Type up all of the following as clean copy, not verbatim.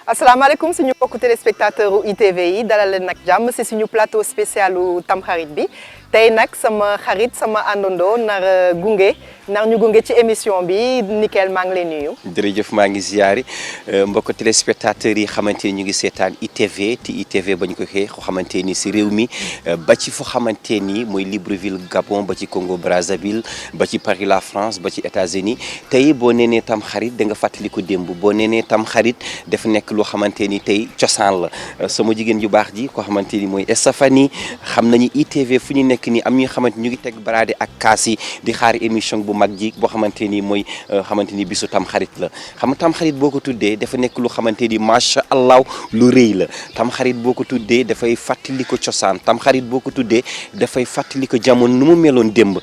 asalaamaaleykum suñu mbokku téléspectateur u ITV yi dalal leen nag jàmm si suñu plateau spécial u Tamxarit bi tey nag sama xarit sama àndandoo nar ñu gunge ci émission bi Nickel maa ngi lay nuyu. jërëjëf maa ngi ziyaari mbokk téléspectateurs yi xamante ni ñu ngi seetaan ITV te ITV bañ ko xee xamante ni si réew mi ba ci fu xamante ni mooy Libreville Gabon ba ci Congo Brazzaville ba ci Paris la France ba ci États-Unis tey boo neenee Tamxarit da nga fàttaliku démb boo neenee Tamxarit dafa nekk loo xamante ni tey cosaan la sama jigéen ju baax ji ko xamante ni mooy Estefani xam nañu ITV fu ñu nekk ni am ñi xamante ñu ngi teg baraade ak kaas yi di xaar émission bu mag ji boo xamante ni mooy xamante ni bisu Tamxarit la xam nga Tamxarit boo ko tuddee dafa nekk lu xamante ni macha allah lu rëy la Tamxarit boo ko tuddee dafay fàttali ko cosaan Tamxarit boo ko tuddee dafay fàttali ko jamono nu mu meloon démb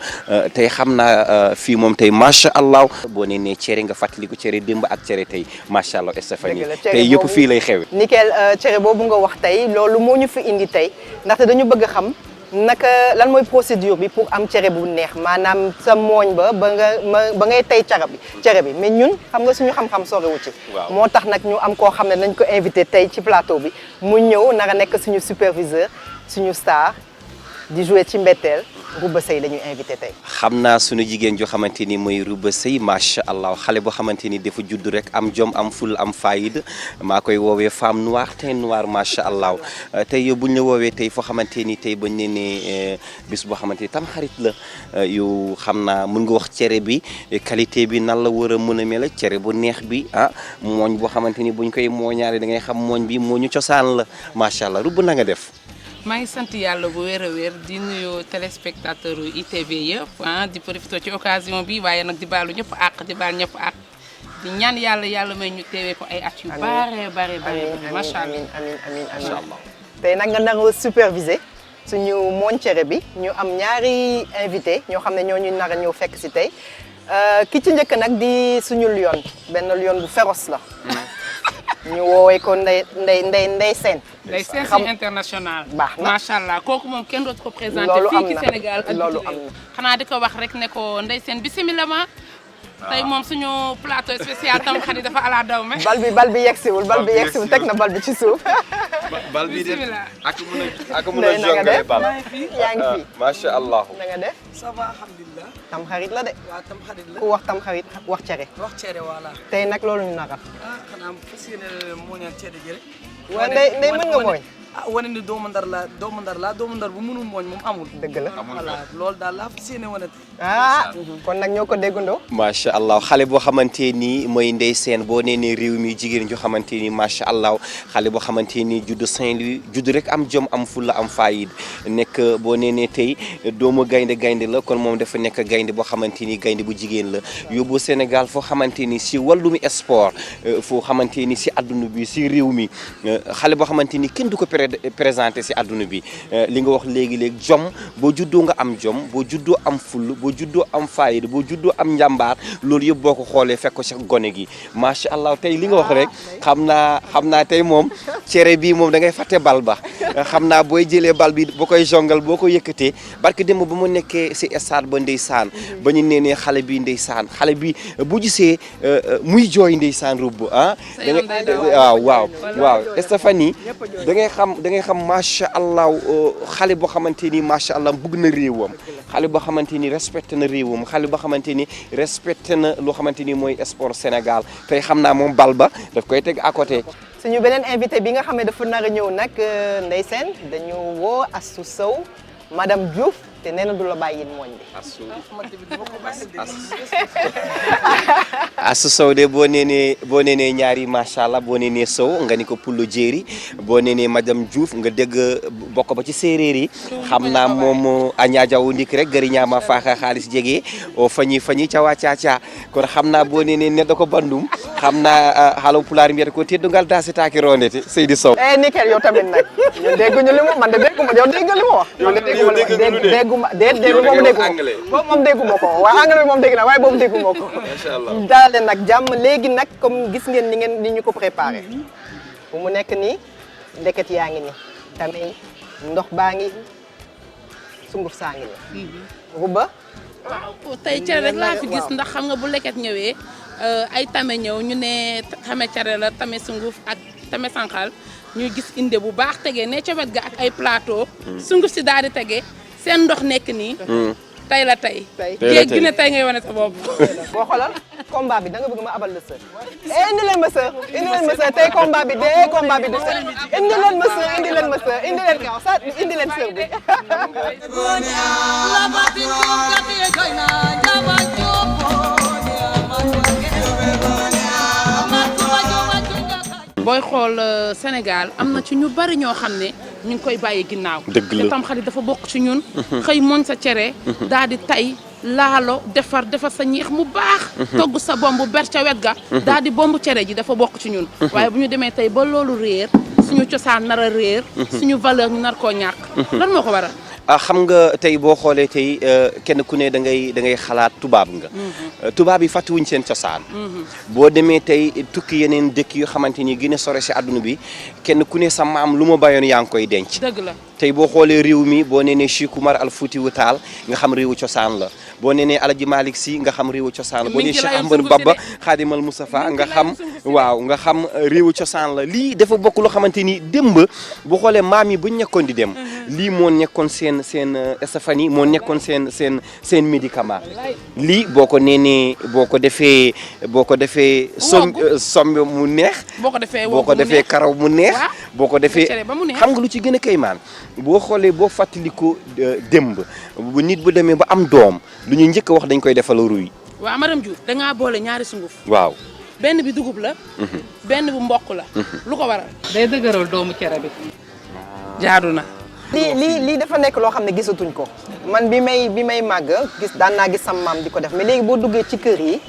tey xam naa fii moom tey macha allah boo nee nee cere nga fàttali ko cere démb ak cere tey macha allah Estefani tey yëpp fii lay xewe Nickel cere boobu nga wax tey loolu moo ñu fi indi tey ndaxte dañu bëgg a xam naka lan mooy procédure bi pour am cere bu neex maanaam sa mooñ ba ngay tey cere bi mais ñun xam nga suñu xam-xam soriwu ci moo tax nag ñu am koo xam ne nañ ko invité tey ci plateau bi mu ñëw nara nekk suñu superviseur suñu star di jouer ci mbetteel Rouba Seye la ñuy invité tey. xam naa suñu jigéen joo xamante ni mooy Rouba Seye macha allah xale boo xamante ni dafa judd rek am jom am ful am fayid maa koy woowee femme noire teint noir macha allah tey yow bu ñu la woowee tey foo xamante ni tey bañ ne ne bis boo xamante ni Tamxarit la yow xam naa mën nga wax cere bi qualité bi nan la war a mën a mel cere bu neex bi mooñ boo xamante ni buñ koy mooñaale da ngay xam mooñ bi mooñu cosaan la macha allah Rouba na nga def. maa ngi sant yàlla bu wér a wér di nuyu téléspectateur ITV yëpp di profité ci occasion bi waaye nag di baalu ñëpp àq di baal ñëpp àq di ñaan yàlla may ñu teewee ko ay at yu bare macha allah amiin tey nag nga nar a superviser suñu mooñ cere bi ñu am ñaari invité ñoo xam ne ñoo ñu nar a ñëw fekk si tey ki ci njëkk nag di suñu lion benn lion bu féroce la ñu woowee ko Ndeye Sène. Ndeye Sène si international. baax na macha allah kooku moom kenn dootu ko présenté. fii ci Sénégal ak loolu am na xanaa di ko wax rek ne ko Ndeye Sène bisimilah ma. tey moom suñu plateau spécial Tamxarit dafa ala daw me. bal bi yegsiwul teg na bal bi ci suuf. bal bi de ak mën a jongale bal. yaa ngi fi macha allah. na nga def. ça va alhamdulilah. Tamxarit la de. waaw Tamxarit la ku wax Tamxarit wax cere. wax cere voilà. tey nag loolu ñu naka. xanaa fas yéene mooñal cere ji rek. waaw ndey mën nga mooñ. wane ni doomu ndar bu mënul mooñ moom amul. dëgg la voilà loolu daal laa fas yéene wane. kon nag ñoo ko déggandoo. macha allah xale boo xamante ni mooy Ndeye Sène boo nee ne réew mi jigéen joo xamante ni macha allah xale boo xamante ni judd Saint-Louis judd rek am jom am fulla am fayid nekk boo nee ne tey doomu gaynde la kon moom dafa nekk gaynde boo xamante ni gaynde bu jigéen la yóbbu Sénégal foo xamante ni si wàllum sport foo xamante ni si adduna bi si réew mi xale boo xamante ni kenn du ko présenté si adduna bi li nga wax léegi jom boo juddoo nga am jom boo juddoo am full boo juddoo am fayid boo juddoo am njàmbaar loolu yëpp boo ko xoolee fekk ko si gone gi macha allah tey li nga wax rek xam naa tey moom cere bi moom da ngay fàtte bal ba xam naa booy jëlee bal bi boo koy jongal boo ko yëkkatee barke démb ba mu nekkee si stade ba ndeysaan ba ñu nee xale bi ndeysaan xale bi bu gisee muy jooy ndeysaan rubb waaw Estefani da ngay xam macha allah xale boo xamante ni macha allah bëgg na réewam xale boo xamante ni respecté na réewam xale boo xamante ni respecté na loo xamante ni mooy sport Sénégal tey xam naa moom bal ba daf koy teg à côté. suñu beneen invité bi nga xam ne dafa nar a ñëw nag Ndeye Sène dañu woo Astou Sow madame Diouf te nee na du la bàyyi mooñ bi. Astou Sow de boo nee ñaari macha allah boo nee Sow nga ni ko Pullo Jéeri boo nee madame Diouf nga dégg bokk ba ci séeréer yi xam naa moom a ñaajawu ndik rek gari ñaama faaxa xaalis jege o fañi cawa caca kon xam naa boo nee neddo ko bandum xam naa haalo pulaar mbiyata ko teddungal dasetaaki rondete Seydi Sow. Nickel yow tamit nag yow dégguñu li mu man de dégguma yow dégg li mu wax. yow dégg dégguma déet moom dégguma moom dégguma ko waaw anglais moom dégg na waaye boobu dégguma ko macha allah daal leen nag jàmm léegi nag comme gis ngeen ni ñu ko préparé bu mu nekk nii leket yaa ngi ni tamit ndox baa ngi sunguf saa ngi ni Ruba waaw tey cere rek laa fi gis ndax xam nga bu leket ñëwee ay tame ñëw ñu ne tame cere la tame sunguf ak tame sànqal ñuy gis inde bu baax tegee ne ca wet ga ak ay plateau sunguf si daal di tegee seen ndox nekk nii tey la tey géej gi ne tey ngay wane sa bopp boo xoolal combat bi da nga bëgg ma abal la sër indi leen ma sër tey combat bi du sër indi leen ma sër indi leen kaw sa indi leen sër bi booy xool Sénégal am na ci ñu bari ñoo xam ne ñu ngi koy bàyyi ginnaaw dëgg la te Tamxarit dafa bokk ci ñun xëy mooñ sa cere daal di tay laalo defar sa ñeex mu baax togg sa bomb ber ca wet ga daal di bomb cere ji dafa bokk ci ñun waaye bu ñu demee tey ba loolu réer suñu cosaan nar a réer suñu valeur ñu nar koo ñàkk lan moo ko waral xam nga tey boo xoolee tey kenn ku ne da ngay xalaat tubaab nga tubaab yi fàttewuñ seen cosaan boo demee tey tukki yeneen dëkk yu xamante ni gën a sore si àdduna bi kenn ku ne sa maam lu ma bayoon yaa ngi koy denc dëgg la tey boo xoolee réew mi boo nee ne Cheikh Oumar Al Foutiyou Tall nga xam réewu cosaan la boo nee ne Alaji Malick Sy nga xam réewu cosaan la boo nee Cheikh Ahmadou Bamba Khadimal Moustapha nga xam waaw nga xam réewu cosaan la lii dafa bokk loo xamante ni démb boo xoolee maam yi buñ nekkoon di dem lii moo nekkoon seen estafani moo nekkoon seen médicament lii boo ko defee sombe mu neex boo ko defee karaw mu neex boo ko defee xam nga lu ci gën a kaymaan boo xoolee boo fàttaliku démb bu nit bu demee ba am doom lu ñu njëkk a wax dañ koy defal ruy waaw madame Diouf dangaa boole ñaari sunguf waaw benn bi dugub la benn bu mboq la lu ko waral day dëgëral doomu cere bi jaadu na lii dafa nekk loo xam ne gisatuñ ko man bi may màgg daan naa gis sama maam di ko def mais léegi boo duggee ci kër yi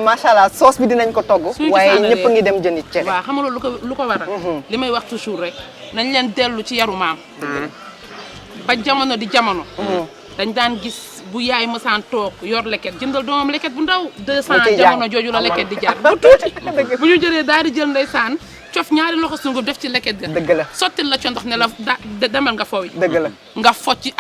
macha allah sauce bi dinañ ko togg waaye ñëpp a ngi dem jëndi cere waaw xam nga loolu lu ko waral li may wax toujours rek nañ leen dellu ci yaru maam ba jamono di jamono dañ daan gis bu yaay mësaan toog yor leket jëndal doomam leket bu ndaw 200 jamono jooju la leket di jar bu tuuti bu ñu jëlee daal di jël ndeysaan cof ñaari loxo sunguf def ci leket ga dëgg la sottil la co ndox ne la demal nga fooy dëgg la nga focci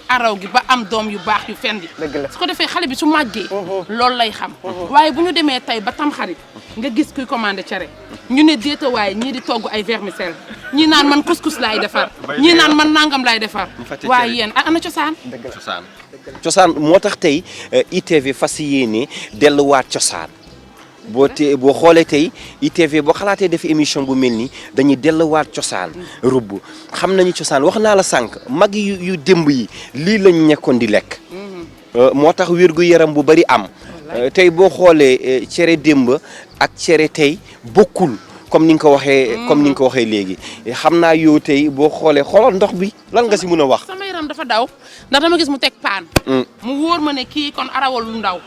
araw gi ba am doom yu baax yu fendi dëgg la su ko defee xale bi su màggee loolu lay xam waaye bu ñu demee tey ba Tamxarit nga gis kuy commandé cere ñu ne déeta waaye ñii di togg ay vermicelle ñii naan man couscous laay defar ñii naan man nangam laay defar waaye yéen ana cosaan cosaan moo tax tey ITV fas yéene delluwaat cosaan boo xoolee tey ITV boo xalaatee def émission bu mel ni dañuy delluwaat cosaan rubb xam nañu cosaan wax naa la sànq mag yu démb yi lii lañu nekkoon di lekk moo tax wér-gu-yaram bu bari am tey boo xoolee cere démb ak cere tey bokkul comme ni nga ko waxee léegi xam naa yow tey boo xoolee xoolal ndox bi lan nga si mën a wax sama yaram dafa daw ndax dama gis mu teg paan mu wóor ma ne kii kon arawal lu ndaw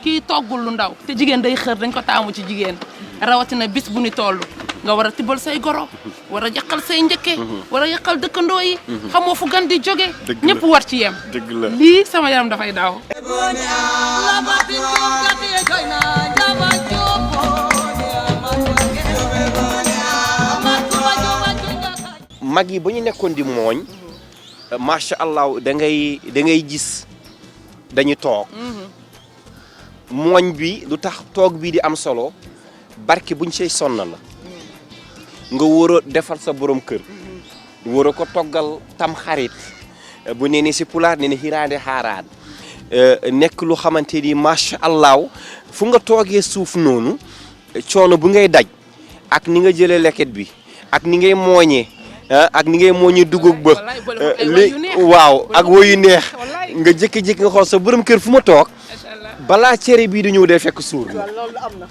kii toggul lu ndaw te jigéen day xër dañ ko taamu ci jigéen rawatina bis bu ni toll nga war a tibbal say goro war a yàqal say njëkke war a yàqal dëkkandoo yi xamoo fu gan di jóge ñëpp war ci yem lii sama yaram dafay daw mag yi ba ñu nekkoon di mooñ macha allah da ngay gis dañu toog mooñ bi lu tax toog bii di am solo barke buñ sey sonna la nga war a defal sa borom kër war a ko toggal Tamxarit bu nee ni si pulaar nee ni hiraande xaaraan nekk lu xamante ni macha allah fu nga toogee suuf noonu coono bu ngay daj ak ni nga jëlee leket bi ak ni ngay mooñee ak ni ngay mooñee dugub ba waaw ak woyu neex nga jékki-jékki nga xool sa borom kër fu ma toog balaa cere bii di ñëw day fekk suur na. loolu am na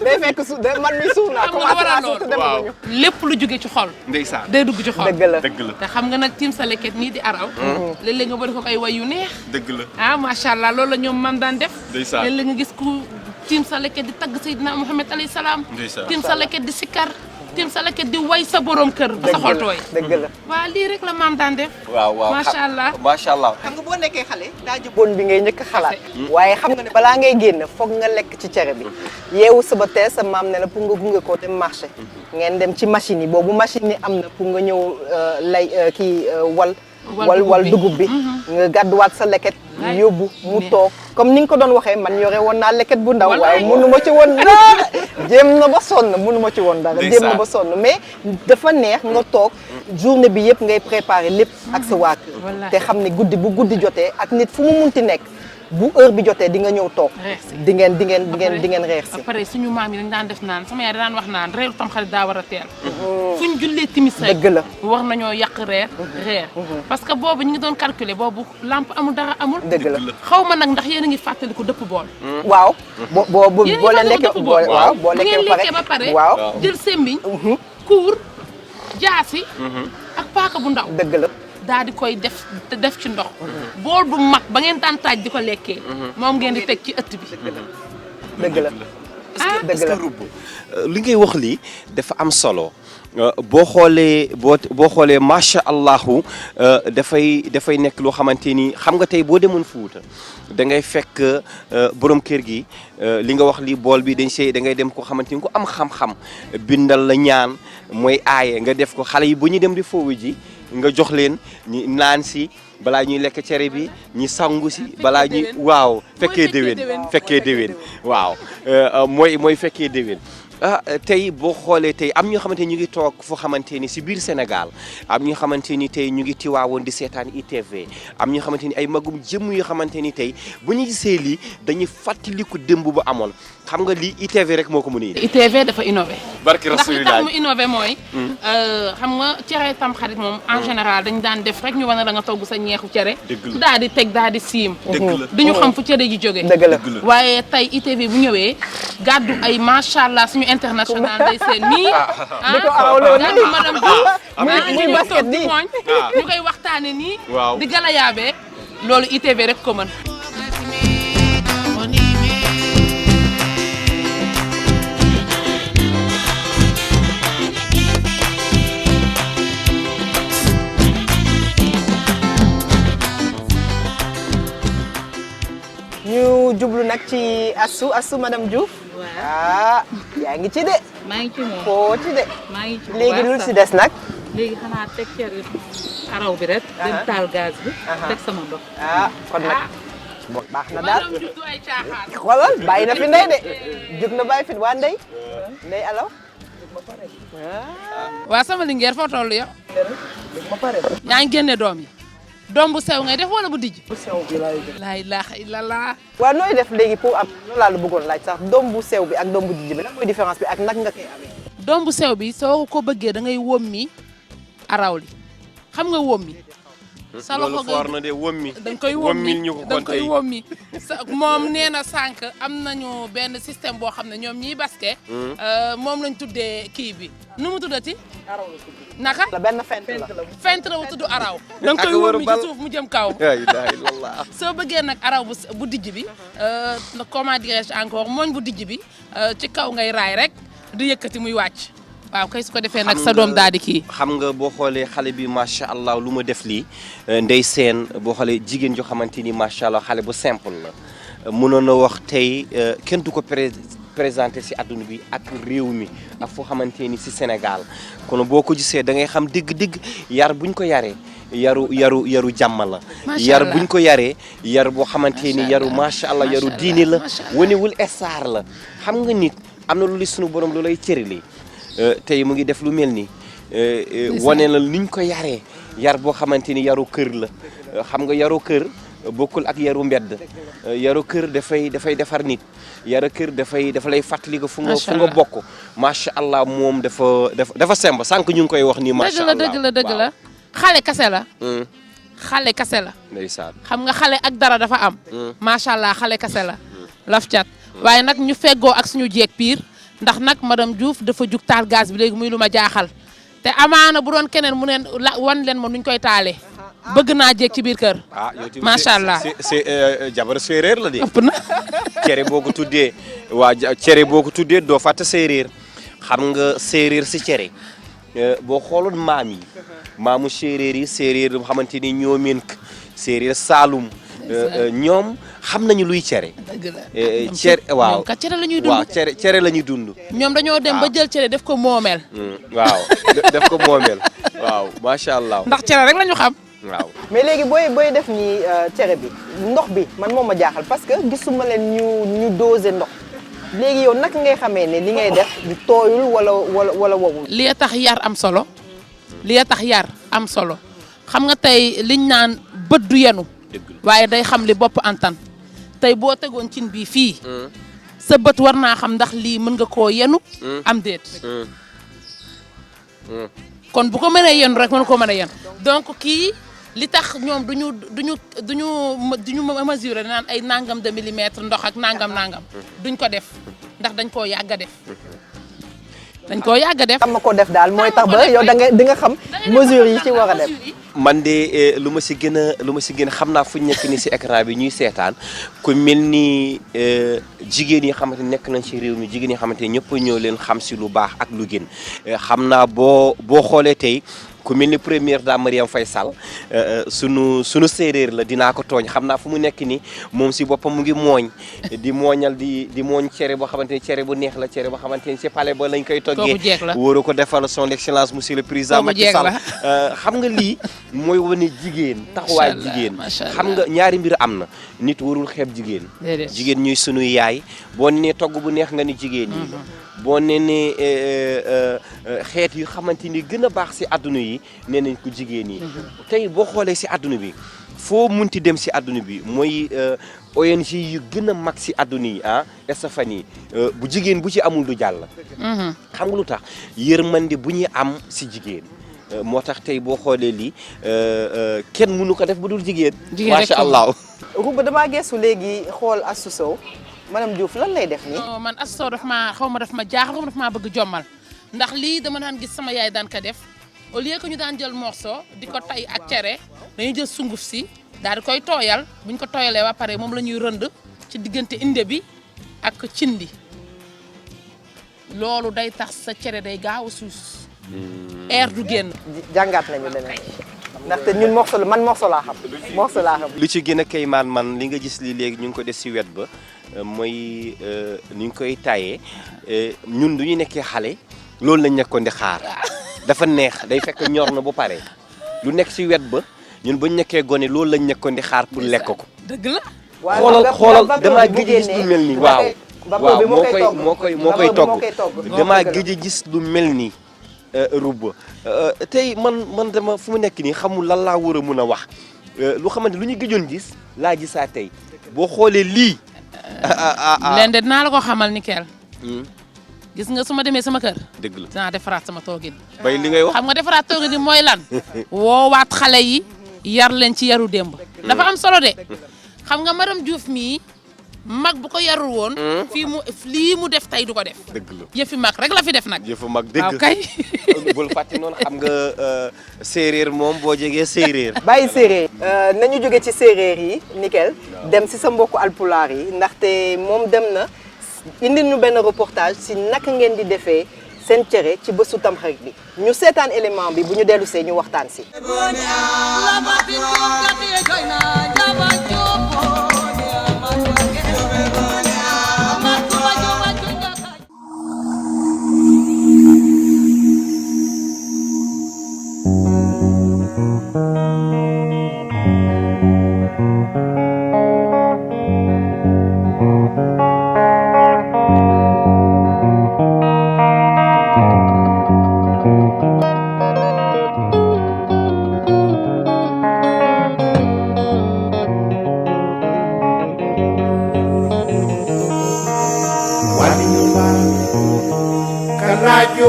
day fekk suur man mi suur naa waaw lépp lu jóge ci xol. ndeysaan day dugg ci xol. dëgg la te xam nga nag tiim sa leket nii di araw. léeg-léeg nga bëri ko ay way yu neex. dëgg la macha allah loolu la ñoom man daan def. ndeysaan léeg-léeg nga gis ku tiim sa leket di tagg Seydina Muhammad alayhi salaam. ndeysaan tiim sa leket di sikkar tim sa leket di way sa borom kër ba sa xol tooy. dëgg la waa lii rek la maam daan def. waaw macha allah macha allah. xam nga boo nekkee xale daa jëboon bi ngay njëkk a xalaat waaye xam nga ne balaa ngay génn foog nga lekk ci cere bi yeewu suba teel sa maam ne la pour nga gunge ko dem marché ngeen dem ci machine yi boobu machine yi am na pour nga ñëw wal dugub bi nga gàdduwaat sa leket yóbbu mu toog comme ni nga ko doon waxee man yore woon naa leket bu ndaw waaye mënu ma ci woon dara jéem na ba sonn mënu ma ci woon dara jéem na ba sonn mais dafa neex nga toog journée bi yëpp ngay préparer lépp ak sa waa kër te xam ne guddi bu guddi jotee ak nit fu mu munti nekk bu heure bi jotee di nga ñëw toog di ngeen reer si après suñu maam yi dañ daan def naan sama yaay daan wax naan reeru Tamxarit daa war a teel fuñ jullee timis rek dëgg la war nañoo yàq reer parce que boobu ñu ngi doon calculer boobu lampe amul dara amul dëgg la xaw ma nag ndax yéen a ngi fàttaliku dëpp bool waaw boo leen lekkee waaw boo lekkee ba pare waaw jël sembiñ kuur jaasi ak paaka bu ndaw dëgg la daal di koy def ci ndox bool bu mag ba ngeen daan taaj di ko lekkee moom ngeen di teg ci ëtt bi dëgg la est-ce que Roub li ngay wax lii dafa am solo boo xoolee macha allahu dafay nekk loo xamante ni xam nga tey boo demoon Fuuta da ngay fekk borom kër gi li nga wax li bool bi da ngay dem ko xamante ni ku am xam-xam bindal la ñaan mooy aaye nga def ko xale yi bu ñu dem di foofu ji nga jox leen ñi naan si balaa ñuy lekk cere bi ñi sangu si balaa ñuy waaw fekkee déwén waaw mooy fekkee déwén tey boo xoolee tey am ñoo xamante ni ñu ngi toog foo xamante ni si biir Sénégal am ñoo xamante ni tey ñu ngi tiwaawoon di seetaan ITV am ñoo xamante ni ay magum jëmm yoo xamante ni tey bu ñu gisee lii dañuy fàttaliku démb bu amoon xam nga lii ITV rek moo ko mën a indi. ITV dafa innové. barki ndax li Rasulillah tax mu innové mooy. xam nga cere Tamxarit moom en général dañ daan def rek ñu wane la nga togg sa ñeexu cere. daal di teg daal di siim. duñu xam fu cere ji jógee. dëgg la waaye tey ITV bu ñëwee gàddu ay macha allah suñu international day seen nii. gàddu madame Diouf muy basket nii ñu koy waxtaane nii. di galayaabee loolu ITV rek ko mën. ñu jublu nag ci Astou madame Diouf. ah yaa ngi ci de. maa ngi ci moom foo ci de. maa ngi ci léegi lu si des nag. léegi xanaa teg cere araw bi rek. dem taal gaz bi. teg sama ndox. kon nag baax na daal. xoolal bàyyi na fi ndey de. jóg na bàyyi fi waa ndey. ndey alaw. waa sama lingeer foo toll yow. yaa ngi génne doom yi. doom bu sew ngay def wala bu dijj. bu sew bi laay def. laa ilaaha illallah. waaw nooy def léegi pour am loolu laa la bëggoon laaj sax doom bu sew bi ak doom bu dijj bi lan mooy différence bi ak nag nga koy amee. doom bu sew bi soo ko bëggee da ngay wommi araw li xam nga wommi. sa loxo loolu foor na de wommi. da nga koy wommi ñu ko da nga koy wommi. moom nee na sànq am nañu benn système boo xam ne ñoom ñiy basket. moom lañ tuddee kii bi nu mu tuddati. araw la tudd. naka la benn fent la. fent la bu tudd araw. da nga koy wommi ci suuf mu jëm kaw. la ilaha illallah. soo bëggee nag araw bu dijj bi comment dirais-je encore mooñ bu dijj bi ci kaw ngay raay rek di yëkkati muy wàcc. waaw kay su ko defee nag sa doom daal di kii. xam nga boo xoolee xale bi macha allah lu ma def lii ndey seen boo xoolee jigéen joo xamante ni macha allah xale bu simple la mënoon na wax tey kenn du ko présenté si adduna bi ak réew mi ak foo xamante ni si Sénégal kon boo ko gisee da ngay xam dëgg-dëgg yar buñ ko yaree yaru jàmm la. yar buñ ko yaree yar boo xamante ni yaru macha allah yaru diini la wanewul estaar la xam nga nit am na lu li sunu borom lu lay cëralee. tey mu ngi def lu mel ni wane la niñ ko yaree yar boo xamante ni yaru kër la xam nga yaru kër bokkul ak yaru mbedd yaru kër dafay defar nit yaru kër dafa lay fàttali ko fu nga bokk macha allah moom dafa semb sànq ñu ngi koy wax ni macha allah dëgg la xale kase la xale kase la ndeysaan xam nga xale ak dara dafa am macha allah xale kase la laf cat waaye nag ñu feggoo ak suñu jeeg piir ndax nag madame Diouf dafa jug taal gaz bi léegi muy lu ma jaaxal te amaana bu doon keneen mu neen wan leen ma nuñ koy taalee bëgg naa jéeg ci biir kër. macha allah jabar séeréer la de. ëpp na. cere boo ko tuddee waa cere boo ko tuddee doo fàtte séeréer xam nga séeréer si cere boo xooloon maam yi maamu séeréer yi séeréer yoo xamante ni ñoo meen séeréer Saalum ñoom xam nañu luy cere. dëgg la cere waaw ñoom kat cere la ñuy dund. waaw cere la ñuy dund. ñoom dañoo dem ba jël cere def ko moomeel. waaw def ko moomeel waaw macha allah. ndax cere rek la ñu xam. waaw mais léegi booy def nii cere bi ndox bi man moo ma jaaxal parce que gisuma leen ñu doser ndox léegi yow naka ngay xamee ne li ngay def du tooyul wala wowul. li tax yar am solo xam nga tey liñ naan bët du yenu waaye day xam li bopp antan tey boo tegoon cin bii fii sa bët war naa xam ndax lii mën nga koo yenu am déet kon bu ko mënee yenu rek mën ko mën a yenu donc kii li tax ñoom duñu mesurer naan ay nangam de millimètre ndox ak nangam duñ ko def ndax dañ koo yàgg a def xam ma ko def daal mooy tax ba yow di nga xam mesure yi ci war a def. man de lu ma si gën a xam naa fu ñu nekk ni si écran bi ñuy seetaan ku mel ni jigéen yi xamante nekk nañ ci réew mi jigéen yi xamante ñëpp ñëw leen xam si lu baax ak lu gën xam naa boo xoolee tey ku mel ni première dame Marième Faye Sall sunu séeréer la dinaa ko tooñ xam naa fu mu nekk ni moom si boppam mu ngi mooñ di mooñal di mooñ cere boo xamante ni cere bu neex la cere boo xamante ni si palais ba lañ koy toggee wóoru ko defal son excellence monsieur le président Macky Sall xam nga lii mooy wane jigéen taxawaay jigéen xam nga ñaari mbir am na nit warul xeeb jigéen jigéen ñuy sunuy yaay boo nee togg bu neex nga ni jigéen ñi boo nee ne xeet yu xamante ni gën a baax si àdduna yi nee nañ ko jigéen yi tey boo xoolee si àdduna bi foo munti dem si àdduna bi mooy ONG yu gën a mag si àdduna yi Stéphanie bu jigéen bu ci amul du jàll xam nga lu tax yërmande bu ñuy am si jigéen moo tax tey boo xoolee lii kenn mënu ko def bu dul jigéen macha allah. Rouba damaa geesu léegi xool Astou Sow madame Diouf lan lay def nii. man Astou Sow daf ma jaaxal xaw ma daf maa bëgg jommal ndax lii dama daan gis sama yaay daan ko def au lieu que ñu daan jël morceau di ko tay ak cere dañuy jël sunguf si daal di koy tooyal bu ñu ko tooyalee ba pare moom la ñuy rënd ci diggante inde bi ak cin bi loolu day tax sa cere day gaaw a suus air du génn. jàngaat nañu leneen ndaxte ñun morceau laa xam. lu ci gën a kay man li nga gis li léegi ñu ngi ko def si wet ba mooy ni ñu koy taayee ñun du ñu nekkee xale loolu lañ nekkoon di xaar dafa neex day fekk ñor na ba pare lu nekk si wet ba ñun bu ñu nekkee gone loolu lañ nekkoon di xaar pour lekk ko. dëgg la. xoolal damaa gëj a gis lu mel nii waaw moo koy togg damaa gëj a gis lu mel nii Rouba tey man dama fu mu nekk nii xamul lan laa war a mun a wax lu xamante lu ñu gëjoon gis laa gisaa tey boo xoolee lii. leen de dinaa la ko xamal Nickel. gis nga su ma demee sama kër. dëgg la dinaa defaraat sama toogin. bay li ngay wax xam nga defaraat toogin yi mooy lan. woowaat xale yi yar leen ci yaru démb. dafa am solo de xam nga madame Diouf mii mag bu ko yarul woon. lii mu def tey du ko def. dëgg la yëfi mag rek la fi def nag. yëfi mag dëgg waaw kay. bul fàtte noonu xam nga séeréer moom boo jegee séeréer. bàyyi séeréer. nañu jóge ci séeréer yi Nickel dem si sa mbokku alpulaar yi ndaxte moom dem na indi ñu benn reportage si naka ngeen di defee seen cere ci bésu tamxarit bi ñu seetaan élément bi bu ñu dellu see ñu waxtaan si.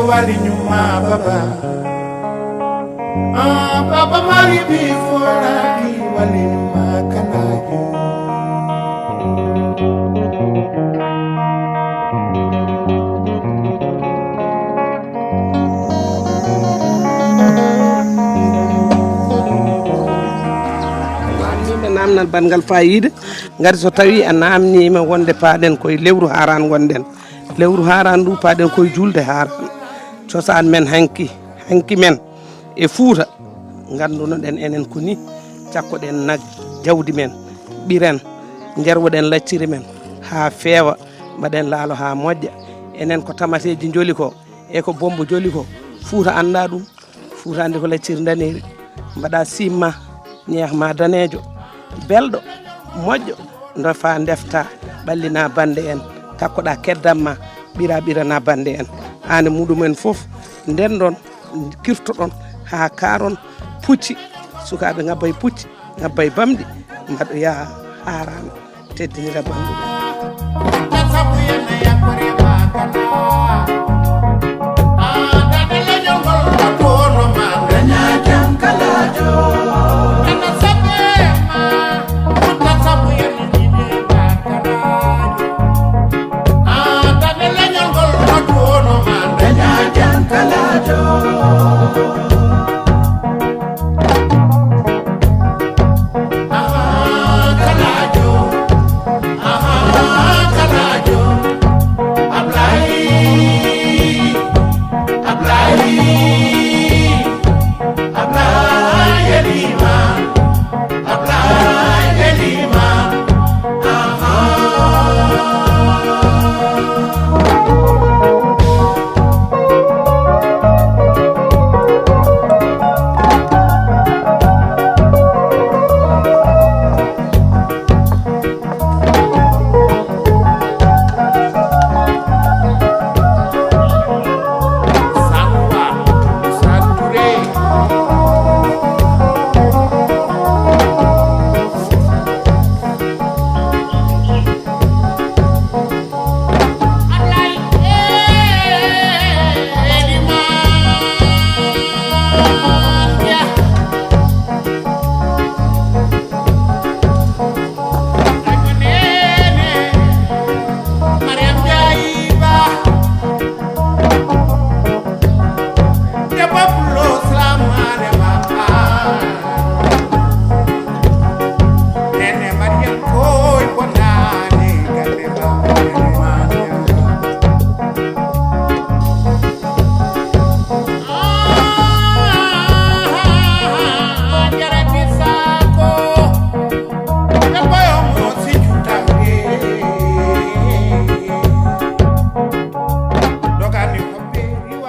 Walinyuma baba baba mari bifora di walinyuma kanajo wani namnal bangal fayida ngari so tawi a namnima wonde paaɗen koye lewru haran gonɗen lewru harani ndu paɗen koye julde harani cosaan men hanki men e Fuuta gandunoɗen enen ko ni cakkoɗen nag jawdi men ɓiren jerwoɗen lacciri men ha feewa mbaɗen laalo ha moƴƴa enen ko tamateji joli ko e ko bombo joli ko Fuuta anda ɗum Fuuta andi ko lacciri daneri mbaɗa simma ñeehma danejo belɗo moƴƴo dofa defta ɓallina bande en takkoɗa keddanma ɓirana bande en ane muɗumen foof nden ɗon kirtoɗon ha karon pucci sukaɓe ngabbay pucci ngabbay bamɗi mbaɗo yaha harama teddinira banduɓe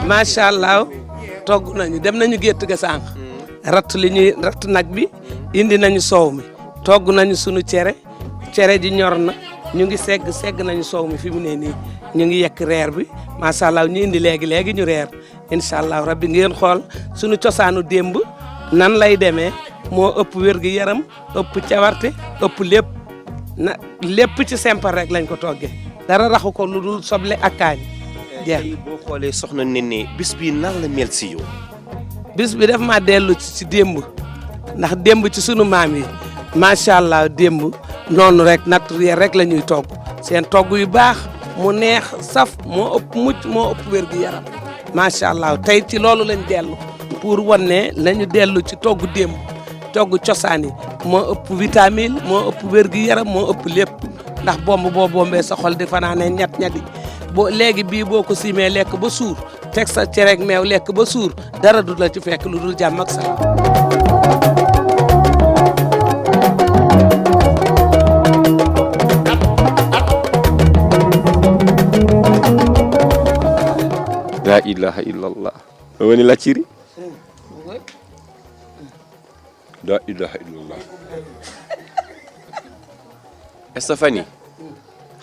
machallah togg nañu dem nañu gétt ga sànq ratt li ñuy ratt nag bi indi nañu soow mi togg nañu sunu cere ji ñor na ñu ngi segg nañu soow mi fi mu ne nii ñu ngi yekk reer bi machallah ñu indi léegi ñu reer inshallah rabbi ngeen xool sunu cosaanu démb nan lay demee moo ëpp wér gi yaram ëpp cawarte ëpp lépp ci simple rek lañ ko toggee dara raxu ko lu dul soble ak kaani tey boo xoolee soxna Néné bis bi nan la mel si yow. bis bi def ma dellu ci démb ndax démb ci sunu maam yi macha allah démb noonu rek naturel rek la ñuy togg seen togg yu baax mu neex saf moo ëpp mucc moo ëpp wér gi yaram macha allah tey ci loolu lañ dellu pour wan ne lañu dellu ci togg démb togg cosaan yi moo ëpp vitamine moo ëpp wér gi yaram moo ëpp lépp ndax bomb boo bombee sa xol di fanaane ñett-ñatti boo léegi bii boo ko simee lekk ba suur teg sa cereeg meew lekk ba suur dara du la ci fekk lu dul jàmm ak salaam. la ilaha illallah woni lacciri la ilaha illallah Stéphanie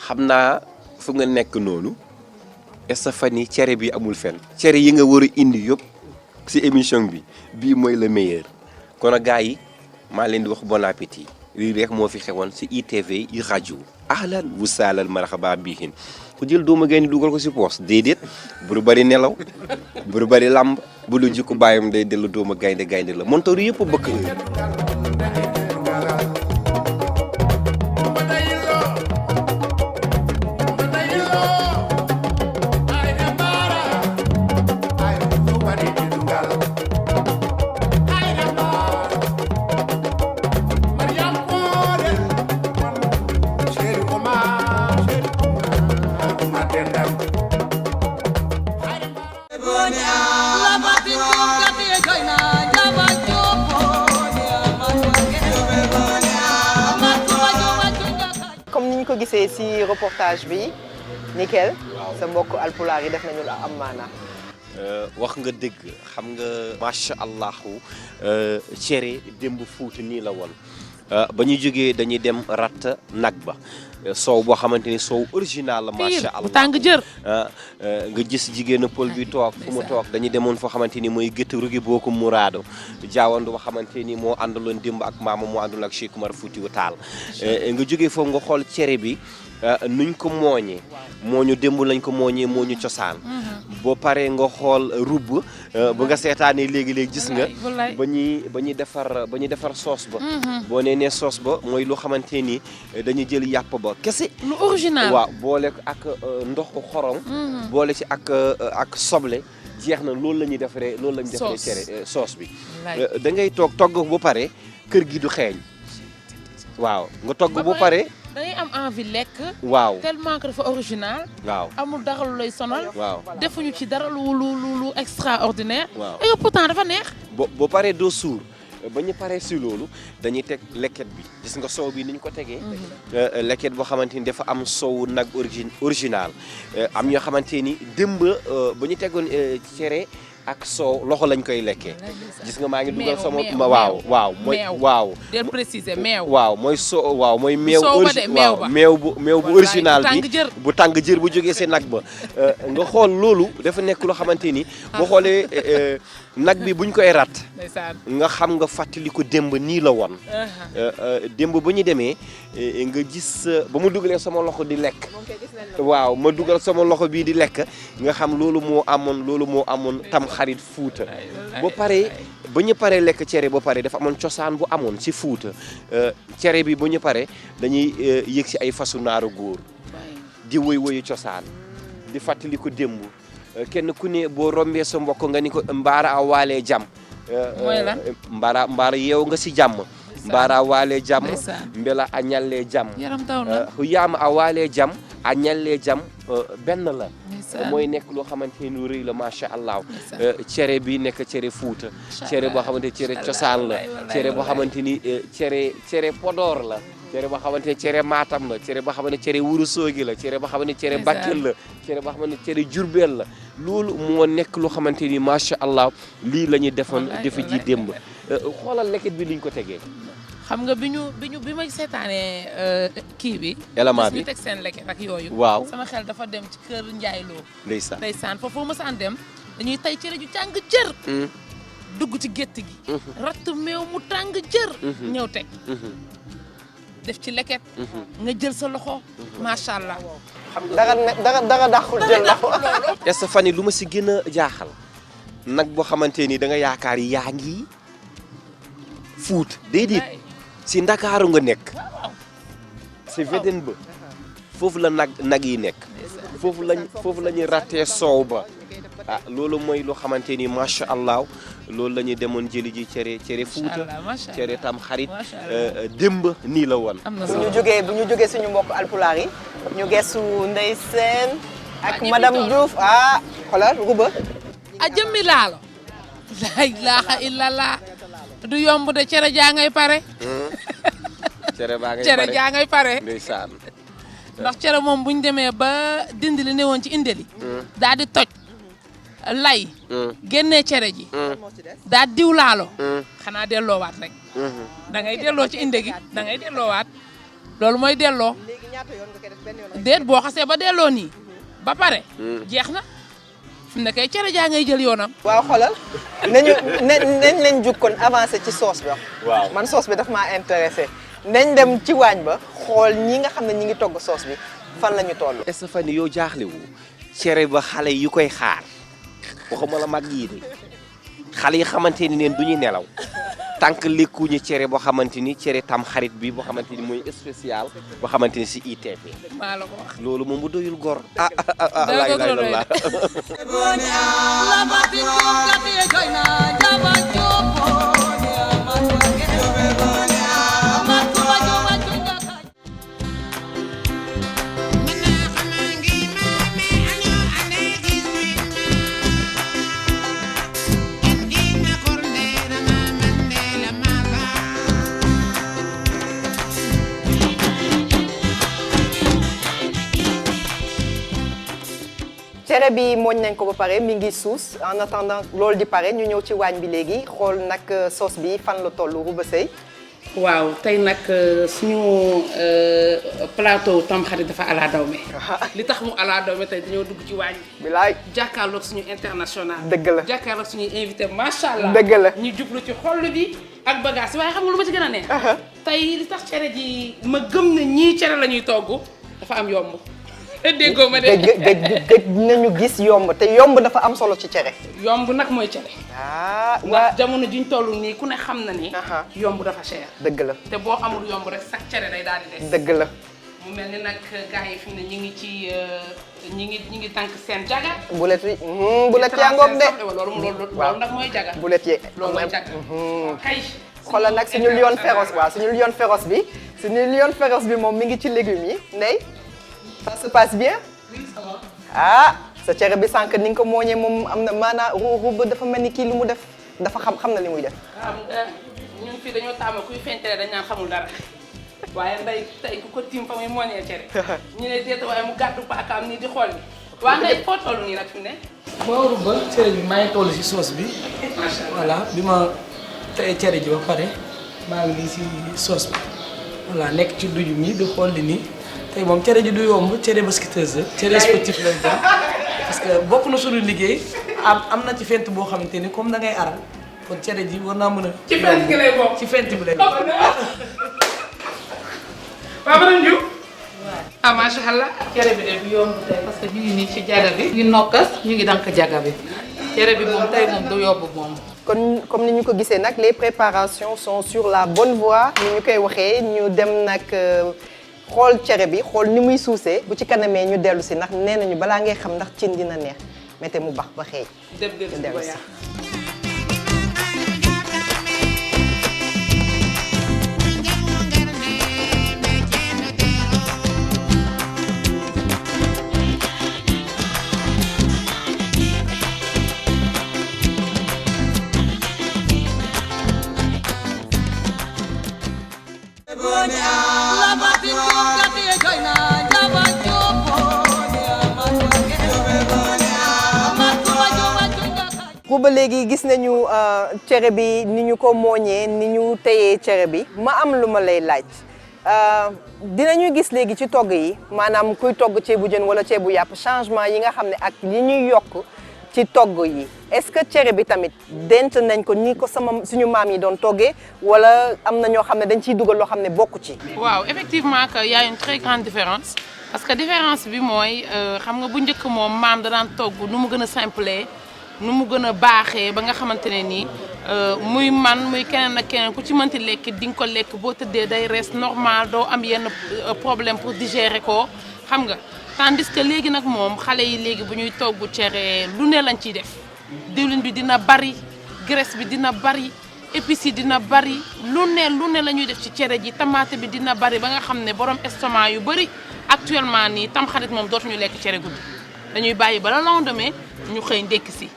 xam naa fu nga nekk noonu Stéphanie cere bi amul fen cere yi nga war a indi yëpp ci émission bi bii mooy le meilleur kon gars yi maa leen di wax bon appétit lii rek moo fi xewoon ci ITV yi rajo ahlan wa sahlan marhaba bihin ku jël doomu gaynde dugal ko ci poos déedéet bu bari nelaw bu bari lamb bu lu jikko bàyyam day dellu doomu gaynde la montor yëpp bëkk Madam gisee si reportage bi nickel sa mbokk alpulaar yi def nañu la am maana wax nga dëgg xam nga macha allahu cere démb Fuuta nii la woon ba ñu jógee dañuy dem ratt nag ba soow boo xamante ni soow original la macha allah bu tàng jër nga gis jigéenu pël bi toog fu mu toog dañuy demoon foo xamante ni mooy gétt rugi boo ko muraado jaawandu boo xamante ni moo àndaloon démb ak maama moo àndaloon ak Cheikh Oumar Foutiyou Tall nga jógee foofu nga xool cere bi nuñ ko mooñee mooñu démb lañ ko mooñee mooñu cosaan boo paree nga xool rubb bu nga seetaanee léegi-léegi gis nga ba ñuy defar soos ba boo nee soos ba mooy lu xamante ni dañuy jël yàpp ba kese lu original waaw boole ko ak ndoxu xorom boole ci ak soble jeex na loolu la ñuy defaree cere soos bi da ngay togg ba pare kër gi du xeeñ waaw nga togg ba pare da ngay am envie lekk. waaw tellement que dafa original. waaw amul dara lu lay sonal. waaw defuñu ci dara lu extraordinaire. waaw et pourtant dafa neex. boo paree doo suur ba ñu paree si loolu dañuy teg lekket bi gis nga soow bi ni ñu ko tegee. lekket boo xamante ni dafa am soow nag original am ñoo xamante ni démb ba ñu tegoon cere. ak soow loxo lañ koy lekkee gis nga maa ngi dugal sama waaw mooy waaw del préciser meew waaw mooy soow waaw mooy meew meew bu original bi bu tàng jër bu jógee si nag ba nga xool loolu dafa nekk loo xamante ni boo xoolee nag bi buñ koy rat nga xam nga fàttali ko démb nii la woon démb ba ñu demee nga gis ba mu dugalee sama loxo di lekk waaw ma dugal sama loxo bii di lekk nga xam loolu moo amoon tam xarit Fuuta ba pare ba ñu paree lekk cere ba pare dafa amoon cosaan bu amoon si Fuuta cere bi ba ñu pare dañuy yëg si ay fasu naaru góor di woyu cosaan di fàttali ko démb kenn ku ne boo rombee sa mbokk nga ni ko mbaara a waalee jàmm mooy lan mbaara yeew nga si jàmm mbaara waalee jàmm mbela a ñallee jàmm yaram taw na yaama a waalee jàmm a ñallee jàmm benn la mooy nekk loo xamante ni lu rëy la macha allah cere bi nekk cere Fuuta cere boo xamante ni cere cosaan la cere boo xamante ni cere Podor la cere boo xamante ne cere Matam la cere boo xamante ne cere Wurusoogi la cere boo xamante ne cere Bakel la cere boo xamante ne cere Jurbel la loolu moo nekk loo xamante ni macha allah lii la ñuy defoon defe ji démb xoolal lekket bi liñ ko tegee xam nga bi ma seetaanee kii bi élément bi ñu teg seen lekket ak yooyu waaw sama xel dafa dem ci kër Njaay Lo ndeysaan foofu ma saan dem dañuy tay cere ju tàng jër dugg ci gétt gi ratt meew mu tàng jër ñëw teg def ci lekket nga jël sa loxo macha allah dara daxul jël loxo Stéphanie lu ma si gën a jaaxal nag boo xamante ni da nga yaakaar yaa ngi Fuuta déedéet si Ndakaaru nga nekk si Védène ba foofu la nag yi nekk foofu la ñuy rattee soow ba loolu mooy loo xamante ni macha allah loolu la ñuy demoon jëli ji cere Fuuta cere tam xarit démb nii la woon bu ñu jógee suñu mbokk alpulaar yi ñu gestu Ndey Seen ak madame Diouf xoolal ruba a jëmmi laalo la ilaha illallah du yomb de cere jaa ngay pare cere jaa ngay pare ndeysaan ndax cere moom bu ñu demee ba dindi li ne woon ci indeli daal di toj lay génnee cere ji daal diw laalo xanaa delloowaat rek da ngay delloo ci inde gi da ngay delloowaat loolu mooy delloo déet boo xasee ba delloo nii ba pare jeex na fi mu ne kay cere jaa ngay jël yoonam waaw xoolal nañ leen jug kon avancé ci sauce bi waaw man sauce bi daf maa intéressé nañ dem ci waañ ba xool ñi nga xam ne ñi ngi togg sauce bi fan la ñu toll Stéphanie yow jaaxle wu cere ba xale yu koy xaar waxuma la mag yii de xale yi xamante ni neen du ñuy nelaw tànk lekkuñu cere boo xamante ni cere tam xarit bi boo xamante ni mooy spécial boo xamante ni si ITV maa la ko wax loolu moom bu doyul gor la ilaha cere bi mooñ nañ ko ba pare mi ngi suus en attendant loolu di pare ñu ñëw ci waañ bi léegi xool nag sauce bi fan la toll Rouba Seye. waaw tey nag suñu plateau tamxarit dafa ala dawme li tax mu ala dawme tey dañoo dugg ci waañ bi. bilaay jàkkaarloog suñu international. dëgg la jàkkaarloog suñuy invité macha allah. dëgg la ñu jublu ci xollu bi ak bagage waaye xam nga lu ma ci gën a neex. tey li tax cere ji ma gëm ne ñii cere la ñuy togg dafa am yomb. déggoo ma de gëj nañu gis yomb te yomb dafa am solo ci cere. yomb nag mooy cere. waa jamono juñ toll nii ku ne xam na ni. yomb dafa cher. dëgg la te boo amul yomb rek sax cere day daal di des. dëgg la. mu mel ni nag gars yi fi mu ne ñu ngi ci ñi ngi tànk seen jaga. bulet yi bulet yaa ngoog de. loolu nag mooy jaga. bulet yi loolu mooy jaga. kay. xoolal nag suñu lion féroce waaw suñu lion féroce bi moom mi ngi ci légumes yi ndey. ça se passe bien. oui ça va. sa cere bi sànq ni nga ko mooñee moom am na maanaa Rouba dafa mel ni kii lu mu def dafa xam na li muy def. xam nga ñun fii dañoo tàmm kuy feeñtale dañ naan xamul dara waaye nday tey ku ko tiim fa muy mooñee cere. ñu ne déet waaye mu gàddu paakaam nii di xool ni. waa nday foo toll nii nag fi mu ne. waaw Rouba cere bi maa ngi toll si sauce bi. macha allah voilà bi ma tey cere ji ba pare maa ngi si sauce bi voilà nekk ci duju mi di xool li nii. tey moom cere ji du yomb cere basketteuse la cere sportif lañ ko parce que bokk na suñu liggéey am na ci fent boo xamante ni comme da ngay aral kon cere ji war naa mën a. ci fent gi lay bokk ci fent bi lay bokk. waaw madame Diouf. ah macha allah cere bi de du yomb tey parce que ñu ngi nii ci jaga bi. ñu nokkas ñu ngi dank jaga bi cere bi moom tey moom du yomb moom. kon comme ni ñu ko gisee nag les préparations sont sur la bonne voie ni ñu koy waxee ñu dem nag. xool cere bi xool ni muy suusee bu ci kanamee ñu dellu si ndax nee nañu balaa ngay xam ndax cin dina neex mais te mu baax ba xeeñ. dellu si. Rouba léegi gis nañu cere bi ni ñu ko mooñee ni ñu teyee cere bi ma am lu ma lay laaj dinañu gis léegi ci togg yi maanaam kuy togg ceebu jën wala ceebu yàpp changement yi nga xam ne ak li ñuy yokk ci togg yi est-ce que cere bi tamit denc nañ ko ni ko suñu maam yi doon toggee wala am na ñoo xam ne dañ ciy dugal loo xam ne bokku ci. waaw effectivement que y a une très grande différence parce que différence bi mooy xam nga bu njëkk moom maam da daan togg nu mu gën a simple nu mu gën a baaxee ba nga xamante ne nii muy man muy keneen ak keneen ku ci mënti lekk di nga ko lekk boo tëddee day reste normal doo am yenn problème pour digérer ko xam nga tandis que léegi nag moom xale yi léegi bu ñuy togg cere lu ne lañ ciy def diwlin bi dina bari graisse bi dina bari épices yi dina bari lu ne la ñuy def ci cere ji tomate bi dina bari ba nga xam ne borom estomac yu bari actuellement nii tamxarit moom dootuñu lekk cere guddi dañuy bàyyi ba le lendemain ñu xëy ndekki si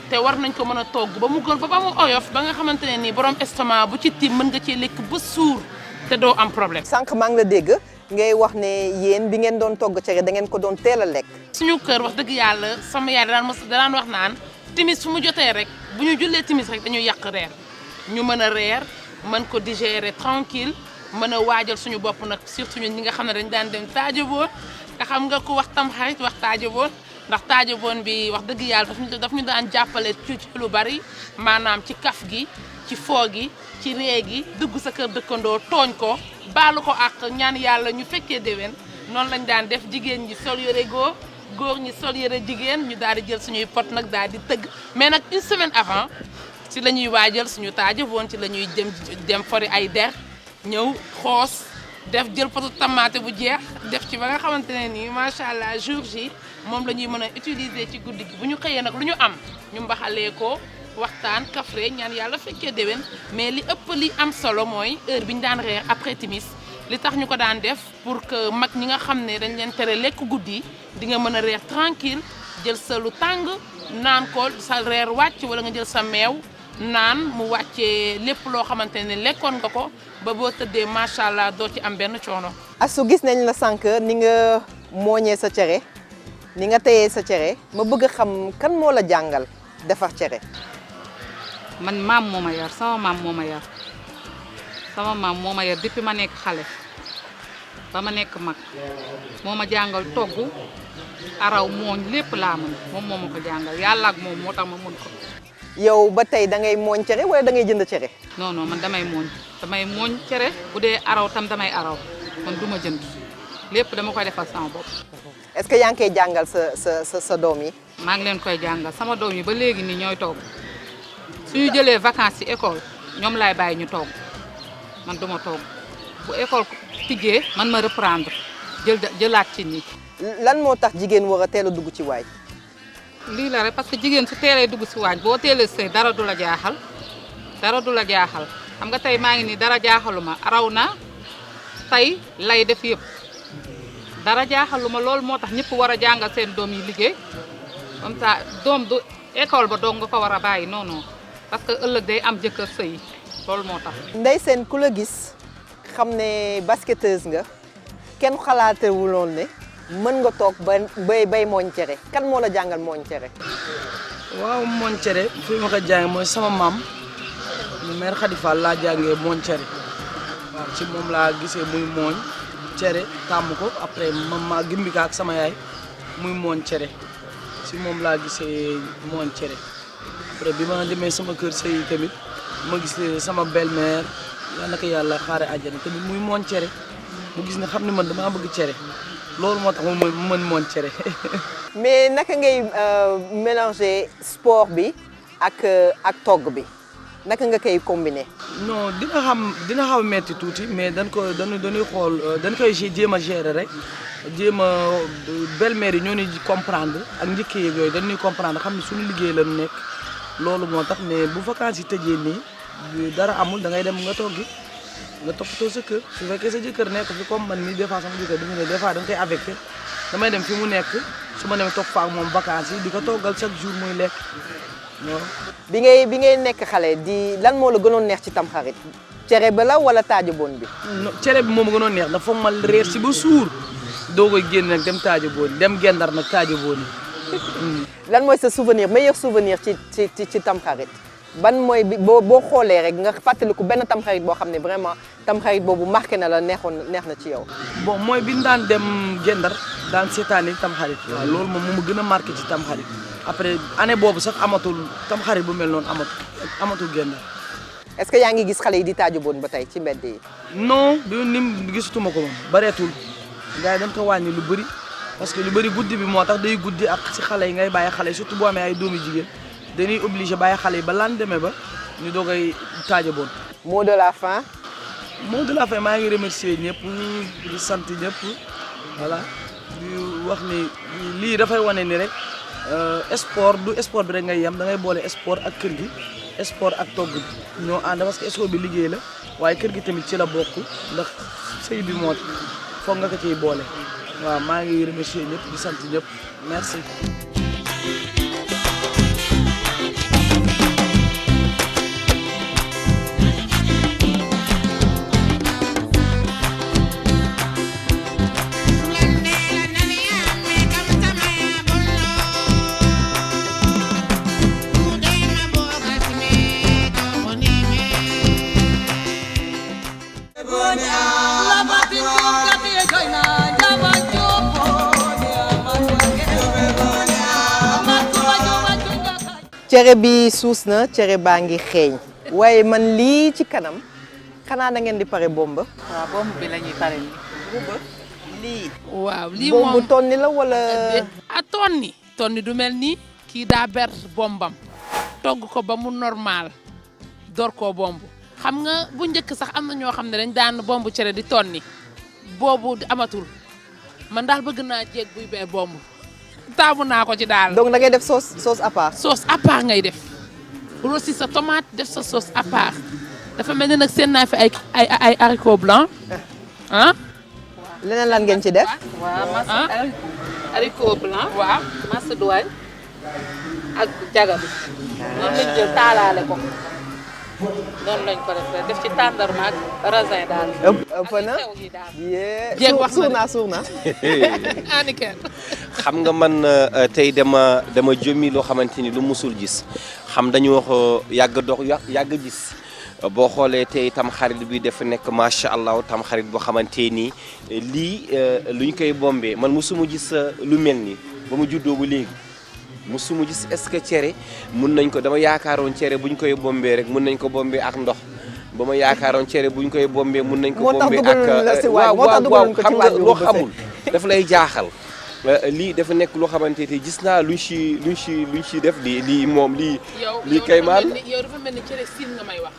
te war nañ ko mën a togg ba mu gën ba mu oyof ba nga xamante ne nii borom estomac bu ci tiim mën nga cee lekk ba suur te doo am problème. sànq maa ngi la dégg ngay wax ne yéen bi ngeen doon togg cere da ngeen ko doon teel a lekk. suñu kër wax dëgg yàlla sama yaay daan wax naan timis fu mu jotee rek bu ñu jullee timis rek dañuy yàq reer ñu mën a reer mën ko digérer tranquille mën a waajal suñu bopp nag surtout ñun ñi nga xam ne dañ daan dem taajaboon nga xam nga ku wax tamxarit wax taajaboon ndax taajaboon bi wax dëgg yàlla daf ñu daan jàppale ci lu bari maanaam ci kaf gi ci foo gi ci ree gi dugg sa kër dëkkandoo tooñ ko baalu ko ak ñaan yàlla ñu fekkee déwén noonu lañ daan def jigéen ñi sol yëre góor ñi sol yëre jigéen ñu daal di jël suñuy pot nag daal di tëgg mais nag une semaine avant ci la ñuy waajal suñu taajaboon ci la ñuy dem fori ay der ñëw xoos def jël potu tamaate bu jeex def ci ba nga xamante ne nii macha allah jour ji moom la ñuy mën a utiliser ci guddi gi bu ñu xëyee nag lu ñu am ñu mbaxalee ko waxtaan kafre ñaan yàlla fekkee déwén mais li ëpp li am solo mooy heure bi ñu daan reer après timis li tax ñu ko daan def pour que mag ñi nga xam ne dañ leen tere lekk guddi di nga mën a reer tranquille jël sa lu tàng naan ko sa reer wàcc wala nga jël sa meew naan mu wàccee lépp loo xamante ne lekkoon nga ko ba boo tëddee macha allah doo ci am benn coono. Astou gis nañ la sànq ni nga mooñee sa cere ni nga téyee sa cere ma bëgg a xam kan moo la jàngal defar cere. man maam moo ma yar sama maam moo ma yar depuis ma nekk xale ba ma nekk mag moo ma jàngal togg araw mooñ lépp laa mën moom moo ma ko jàngal yàlla ak moom moo tax ma mën ko. yow ba tey da ngay mooñ cere wala da ngay jënd cere. non man damay mooñ cere bu dee araw tam damay araw man du ma jënd lépp dama koy defal sama bopp. est-ce que yaa ngi koy jàngal sa doom yi. maa ngi leen koy jàngal sama doom yi ba léegi nii ñooy togg suñu jëlee vacances ci école ñoom laay bàyyi ñu togg man du ma togg bu école tijjee man ma reprendre jëlaat ci nit. lan moo tax jigéen war a teel a dugg ci waay. lii la rek parce que jigéen su teelee dugg si waañ boo teelee sëy dara du la jaaxal xam nga tey maa ngi nii dara jaaxaluma araw na tey lay def yëpp dara jaaxaluma loolu moo tax ñëpp war a jàngal seen doom yi liggéey comme ça doom du école ba doom nga ko war a bàyyi non parce que ëllëg day am jëkkër sëy loolu moo tax. Ndeye Sène ku la gis xam ne basketteuse nga kenn xalaatewuloon ne mën nga toog bay mooñ cere kan moo la jàngal mooñ cere. waaw mooñ cere fi ma ko jàngee mooy sama maam mère Khady Fall laa jàngee mooñ cere waaw ci moom laa gisee muy mooñ cere tàmm ko après ma gimbi ak sama yaay muy mooñ cere ci moom laa gisee mooñ cere après bi ma demee sama kër sëy tamit ma gis sama belle-mère yal na ko yàlla xaare àjjana tamit muy mooñ cere mu gis ne xam ne man damaa bëgg cere loolu moo tax mu mën mooñ cere. mais naka ngay mélanger sport bi ak togg bi naka nga koy combiner. non dina xaw a metti tuuti mais dañuy xool dañ koy jéem a gérer rek jéem a belle-mère yi ñoo ni comprendre ak njëkk yeeg yooyu dañuy comprendre xam ne suñu liggéey lañu nekk loolu moo tax mais bu vacances yi tëjee nii dara amul da ngay dem nga toggi nga toppatoo sa kër su fekkee sa jëkkër nekk fi comme man nii des fois sama jëkkër dafa ne des fois da nga koy affecté damay dem fi mu nekk su ma demee toog fa ak moom vacances yi di ko toggal chaque jour muy lekk waaw. bi ngay nekk xale di lan moo la gënoon neex ci tamxarit cere ba la wala taajaboon bi. cere bi moom a gënoon neex dafa ma reer si ba suur doo koy génn nag dem taajaboon dem gendar nag taajaboon yi. lan mooy sa meilleur souvenir ci tamxarit. ban mooy boo xoolee rek nga fàttaliku benn tamxarit boo xam ne vraiment tamxarit boobu marqué na la neex na ci yow. bon mooy bi ñu daan dem gendar daan seetaani tamxarit. waaw loolu moom mu gën a marqué ci tamxarit après année boobu sax amatul tamxarit bu mel noonu amatul gendar. est-ce que yaa ngi gis xale yi di taajaboon ba tey ci mbedd yi. non ni gisatuma ko moom bareetul gars yi dañ ko wàññi lu bëri parce que lu bëri guddi bi moo tax day guddi ak ci xale yi ngay bàyyi xale yi surtout boo amee ay doomi jigéen. dañuy obligé bàyyi xale yi ba lan demee ba ñu doogay taajaboon. mot de la fin. mot de la fin maa ngi remercier ñëpp di sant ñëpp voilà di wax ni lii dafay wane ni rek sport du sport bi rek ngay yem da ngay boole sport ak kër gi sport ak togg bi ñoo ànd parce que sport bi liggéey la waaye kër gi tamit ci la bokk ndax sëy bi moo foog nga ko ciy boole waaw maa ngi remercier ñëpp di sant ñëpp merci. cere bi suus na cere baa ngi xeeñ waaye man lii ci kanam xanaa da ngeen di pare bomba. waaw bomb bi la ñuy pare nii. bomba lii. waaw lii moom bombu tonni la wala. tonni du mel nii. kii daa ber bombam togg ko ba mu normal door koo bomb xam nga bu njëkk sax am na ñoo xam ne dañ daan bombu cere di tonni boobu amatul man daal bëgg naa jéeg buy bee bomb. taamu naa ko ci daal. donc da ngay def sauce à part. sauce à part ngay def rossi sa tomate def sa sauce à part dafa mel ni nag seen naa fi ay haricots blancs ah. leneen lan ngeen ci def. waaw masa haricot blanc. waaw macédoine ak jaga bi. moom lañ jël taalaale ko. noonu lañ ko defee def ci tàndarma ak raisin daal. ëpp na yee Jeeg wax na suur naa anikel xam nga man tey dama jommi loo xamante ni lu musul gis xam dañu wax yàgg dox yàgg gis boo xoolee tey tam xarit bi dafa nekk macha allah tam xarit boo xamante ni lii luñ koy bombee man musuma gis lu mel ni ba mu juddoo ba léegi musuma gis est-ce que cere mun nañ ko dama yaakaaroon cere buñ koy bombee rek mun nañ ko bombee ak ndox ba ma yaakaaroon cere buñ koy bombee mun nañ ko bombee ak waaw xam nga loo xamul daf lay jaaxal lii dafa nekk loo xamante ni gis naa luñ ci def lii moom lii kay maan yow dafa mel ni cere siin nga may wax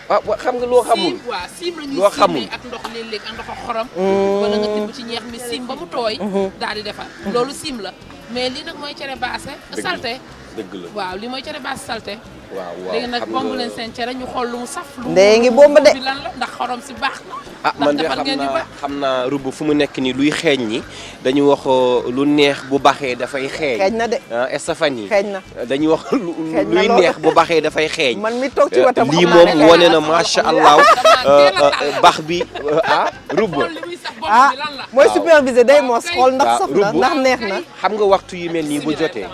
ah xam nga loo xamul waaw siim la ñuy loo xamul siimee ak ndox léeg-léeg ak ndox xorom wala nga tibb ci ñeex mi siim ba mu tooy daal di defar loolu siim la mais lii nag mooy cere baase salté dëgg la waaw lii mooy cere baase salté waaw léegi nag bomb leen seen cere ñu xool lu mu saf lu ndey ngi bomb de bi lan la ndax xorom si baax na ah man de xam naa rubb fu mu nekk nii luy xeeñ ñi dañu wax lu neex bu baxee dafay xeeñ xeeñ na de Estefan yi xeeñ na dañuy wax luy neex bu baxee dafay xeeñ man mi toog ci wetam lii moom wone na macha allah bax bi rubb mooy supervisé day mos xool ndax saf na ndax neex na xam nga waxtu yu mel nii bu jotee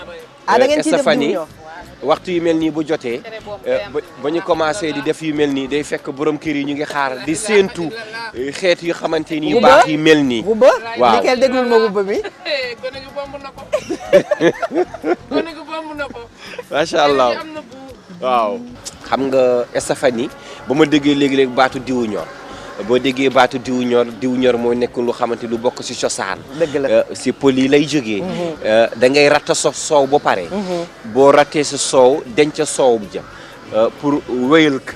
da ngeen ciy def diw waxtu yu mel nii bu jotee ba ñu commencé di def yu mel nii day fekk borom kër yi ñu ngi xaar di séentu xeet yu xamante ni yu baax yi mel nii. bu ba waaw Nickel déglul ma bu ba mi. gone gi bomb na ko gone gi bomb na ko. macha allah waaw. xam nga Estefani ba ma déggee léegi-léegi baatu diwu ñor boo déggee baatu diwu ñor moo nekk lu xamante lu bokk ci cosaan. dëgg la ci pël yi lay jógee. da ngay ratta soow ba pare. boo rattee sa soow denc soow bi jëm pour wéyal ko.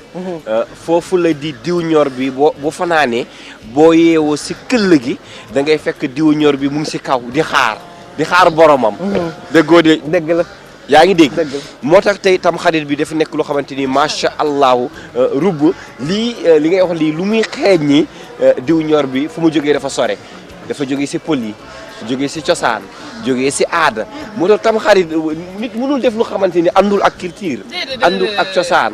foofu la di diw ñor bi bu fanaanee boo yeewoo ci këll gi da ngay fekk diw ñor bi mu ngi ci kaw di xaar boromam. déggoo de dëgg la. yaa ngi dégg moo tax tey tam xarit bi dafa nekk loo xamante ni macha allahu rubb li ngay wax lii lu muy xeeñ ñi diw ñor bi fu mu jógee dafa sore dafa jógee si pël yi jógee si cosaan jógee si aada moo tax tam xarit nit mënul def lu xamante ni àndul ak culture àndul ak cosaan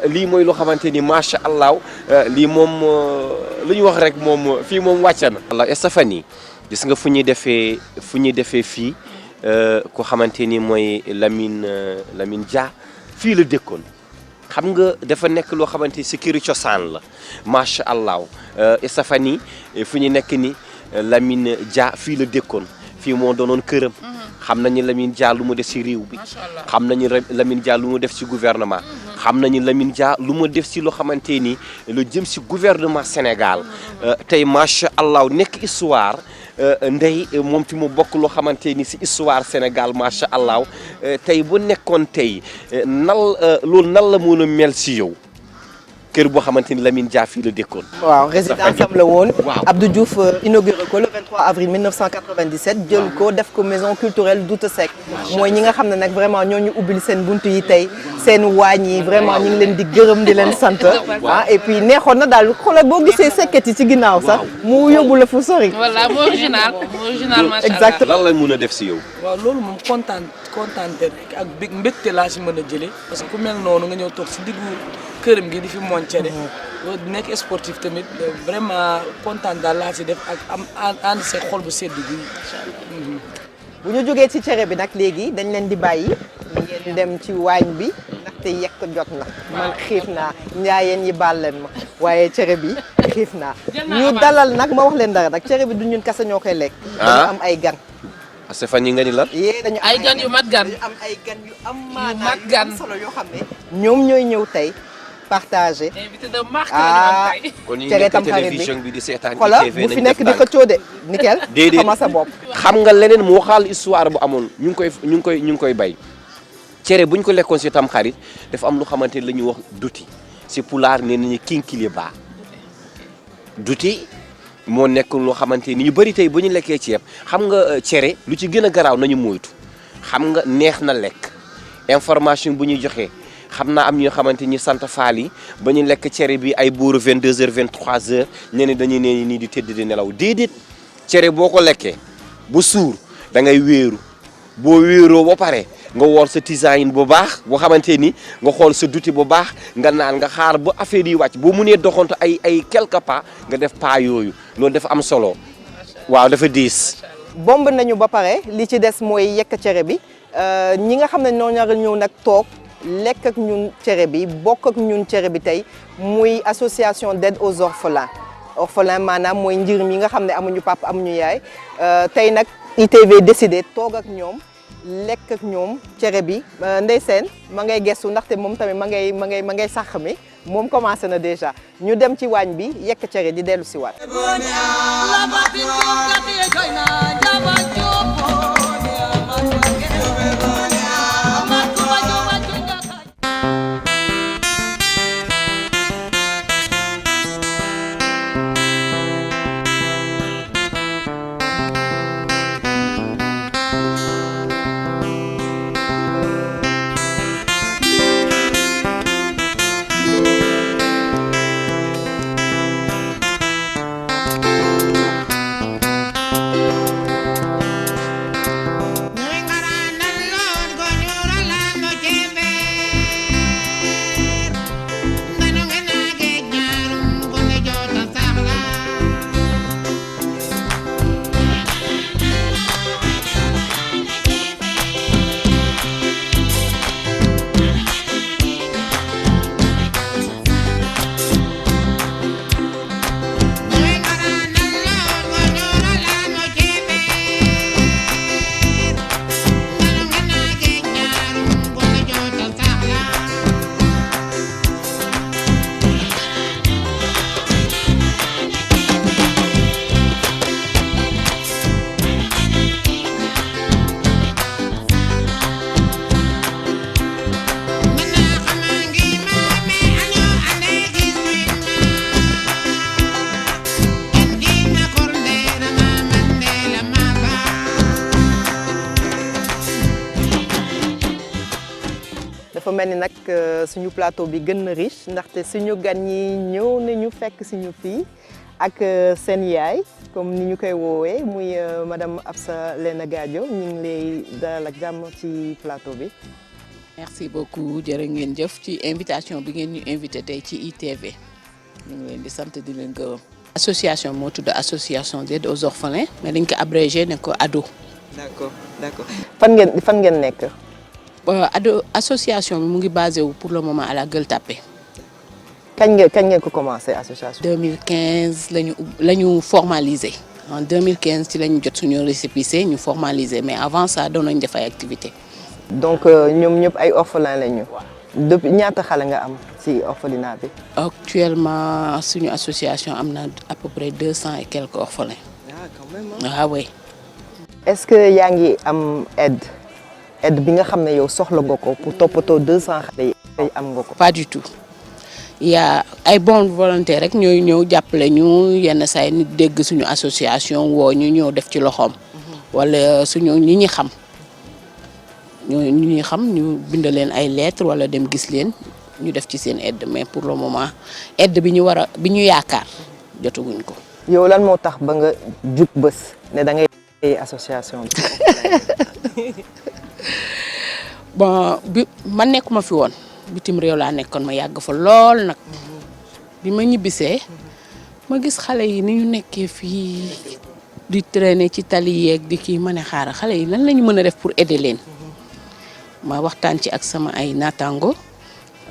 lii mooy loo xamante ni macha allah lii moom lu ñu wax rek moom fii moom wàcc na. allah Estefani gis nga fu ñuy defee fii. ko xamante ni mooy Lamine Dia fii la dëkkoon xam nga dafa nekk loo xamante ni si këri cosaan la macha allah Estefani fu ñu nekk ni Lamine Dia fii la dëkkoon fii moo doonoon këram. xam nañu Lamine Dia lu mu def si réew bi. xam nañu Lamine Dia lu mu def si gouvernement. xam nañu Lamine Dia lu mu def si loo xamante ni lu jëm si gouvernement Sénégal tey macha allah nekk histoire. ndey moom fi mu bokk loo xamante ni si histoire Sénégal macha allah tey bu nekkoon tey loolu nan la mën a mel si yow kër boo xamante ni Lamine Dia fii la dëkkoon. waaw résidence am la woon. waaw Abdou Diouf inauguré ko le 23 avril 1997 jël ko def ko maison culturelle Douta Seck mooy ñi nga xam ne nag vraiment ñoo ñu ubbil seen buntu yi tey seen waañ yi vraiment ñu ngi leen di gërëm di leen sant. et puis neexoon na daal xoolal boo gisee sekket yi ci ginnaaw sax mu yóbbu la fu sori. voilà moo original macha allah. exactement lan la mën a def si yow. waaw loolu moom kontaante rek ak bég mbégte laa si mën a jëlee parce que ku mel noonu nga ñëw toog si diggu këram gi di fi mooñ cere nekk sportif tamit vraiment kontaan daal laa si def ak am ànd see xol bu sedd bi. bu ñu jógee ci cere bi nag léegi dañ leen di bàyyi ngeen dem ci waañ bi ndaxte yekk jot na man xiif naa njaayeen yi baal leen ma waaye cere bi xiif naa ñu dalal nag ma wax leen dara nag cere bi du ñun kese ñoo koy lekk dañu am ay gan. Estefani nga ni lan. dañu ay gan yu mat gan. dañu am ay gan yu am mat maanaam gan am solo yoo xam ne ñoom ñooy ñëw tey partagé. invité de marque la ñu kon ñu cere nekk tamxarit bi télévision bi di seetaan xoolal ITV bu fi nekk di xëccoo de Nickel. déedéet xama sa bopp. xam nga leneen mu waxal histoire bu amoon ñu ngi koy bay cere bu ñu ko lekkoon si tam xarit dafa am lu xamante ni la ñuy wax duti si pulaar nee nañu kinkiliba duti moo nekk loo xamante ni ñu bëri tey bu ñu lekkee ceeb xam nga cere lu ci gën a garaaw nañu moytu xam nga neex na lekk information bu ñuy joxee xam naa am ñoo xamante ni sant faal yi ba ñu lekk cere bi ay booru 22h 23h ñeneen dañuy nee nii di tëdd di nelaw déedéet cere boo ko lekkee bu suur da ngay wéeru boo wéeroo ba pare nga woor sa tisane bu baax boo xamante ni nga xool sa duti bu baax nga naan nga xaar ba affaire yi wàcc boo mënee doxantu ay quelques pas nga def pas yooyu loolu dafa am solo waaw dafa diis. bomb nañu ba pare li ci des mooy yekk cere bi ñi nga xam ne ñoo nar a ñëw nag toog lekk ak ñun cere bi bokk ak ñun cere bi tey muy association d'aide aux orphelins maanaam mooy njëriñ yi nga xam ne amuñu papa amuñu yaay tey nag ITV décidé toog ak ñoom lekk ak ñoom cere bi Ndeye Sène ma ngay gestu ndaxte moom tamit ma ngay sàq mi moom commencé na déjà ñu dem ci waañ bi yekk cere di dellu si waat. dafa mel ni nag suñu plateau bi gën na riche ndaxte suñu gan ñi ñëw nañu fekk suñu fii ak seen yaay comme ni ñu koy woowee muy madame Absa Lena Gadio ñu ngi lay dalal ak jàmm ci plateau bi. merci beaucoup jërë ngeen jëf ci invitation bi ngeen ñu invité tey ci ITV ñu ngi leen di sant di leen gërëm. association moo tudd association d'aide aux orphelins mais dañ ko abrégé ne ko ADO. d'accord fan ngeen nekk. ADO association bi mu ngi basé wu pour le moment à la Gueule Tapée. kañ ngeen ko commencé association. 2015 lañu formalisé en 2015 ci lañu jot suñu récépissé ñu formalisé mais avant ça doon nañ def ay activités. donc ñoom ñëpp ay orphelins lañu. depuis ñaata xale nga am ci orphelinat bi. actuellement suñu association am na à peu près 200 et quelques orphelins. ah quand même. ah oui. est-ce que yaa ngi am aide bi nga xam ne yow soxla nga ko pour toppatoo 200 xale yi am nga ko. pas du tout il y a ay bonne volonté rek ñooy ñëw jàppale ñu yenn saa yi nit dégg suñu association woo ñu ñëw def ci loxoom. wala suñu ñi xam ñu bind leen ay lettres wala dem gis leen ñu def ci seen aide mais pour le moment aide bi ñu yaakaar jotaguñ ko. yow lan moo tax ba nga jug bés ne da ngay association bi. bon bi man nekkuma fi woon bitim réew laa nekkoon ma yàgg fa lool nag bi ma ñibbisee ma gis xale yi ni ñu nekkee fii di traîner ci tali yeeg di kii ma ne xaaral xale yi lan la ñu mën a def pour aider leen ma waxtaan ci ak sama ay naataango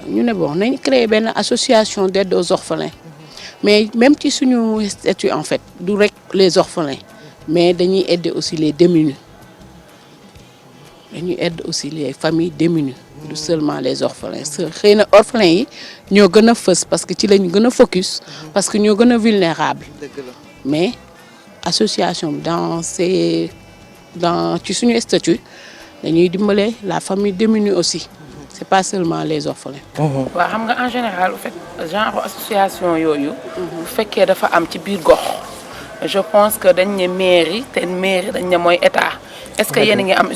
ñu ne bon nañ créer benn association d'aide aux orphelins mais même ci suñu statut en fait du rek les orphelins mais dañuy aider aussi les démunis. dañuy aide aussi les familles démunies du seulement les orphelins xëy na orphelins yi ñoo gën a fës parce que ci lañu gën a focus parce que ñoo gën a vulnérable mais association ci suñu statut dañuy dimbale la famille démunie aussi c'est pas seulement les orphelins. waaw xam nga en général en fait genre association yooyu. bu fekkee dafa am ci biir gox. je pense que dañ ne mairie te mairie dañ ne mooy état. est-ce que yéen a ngi am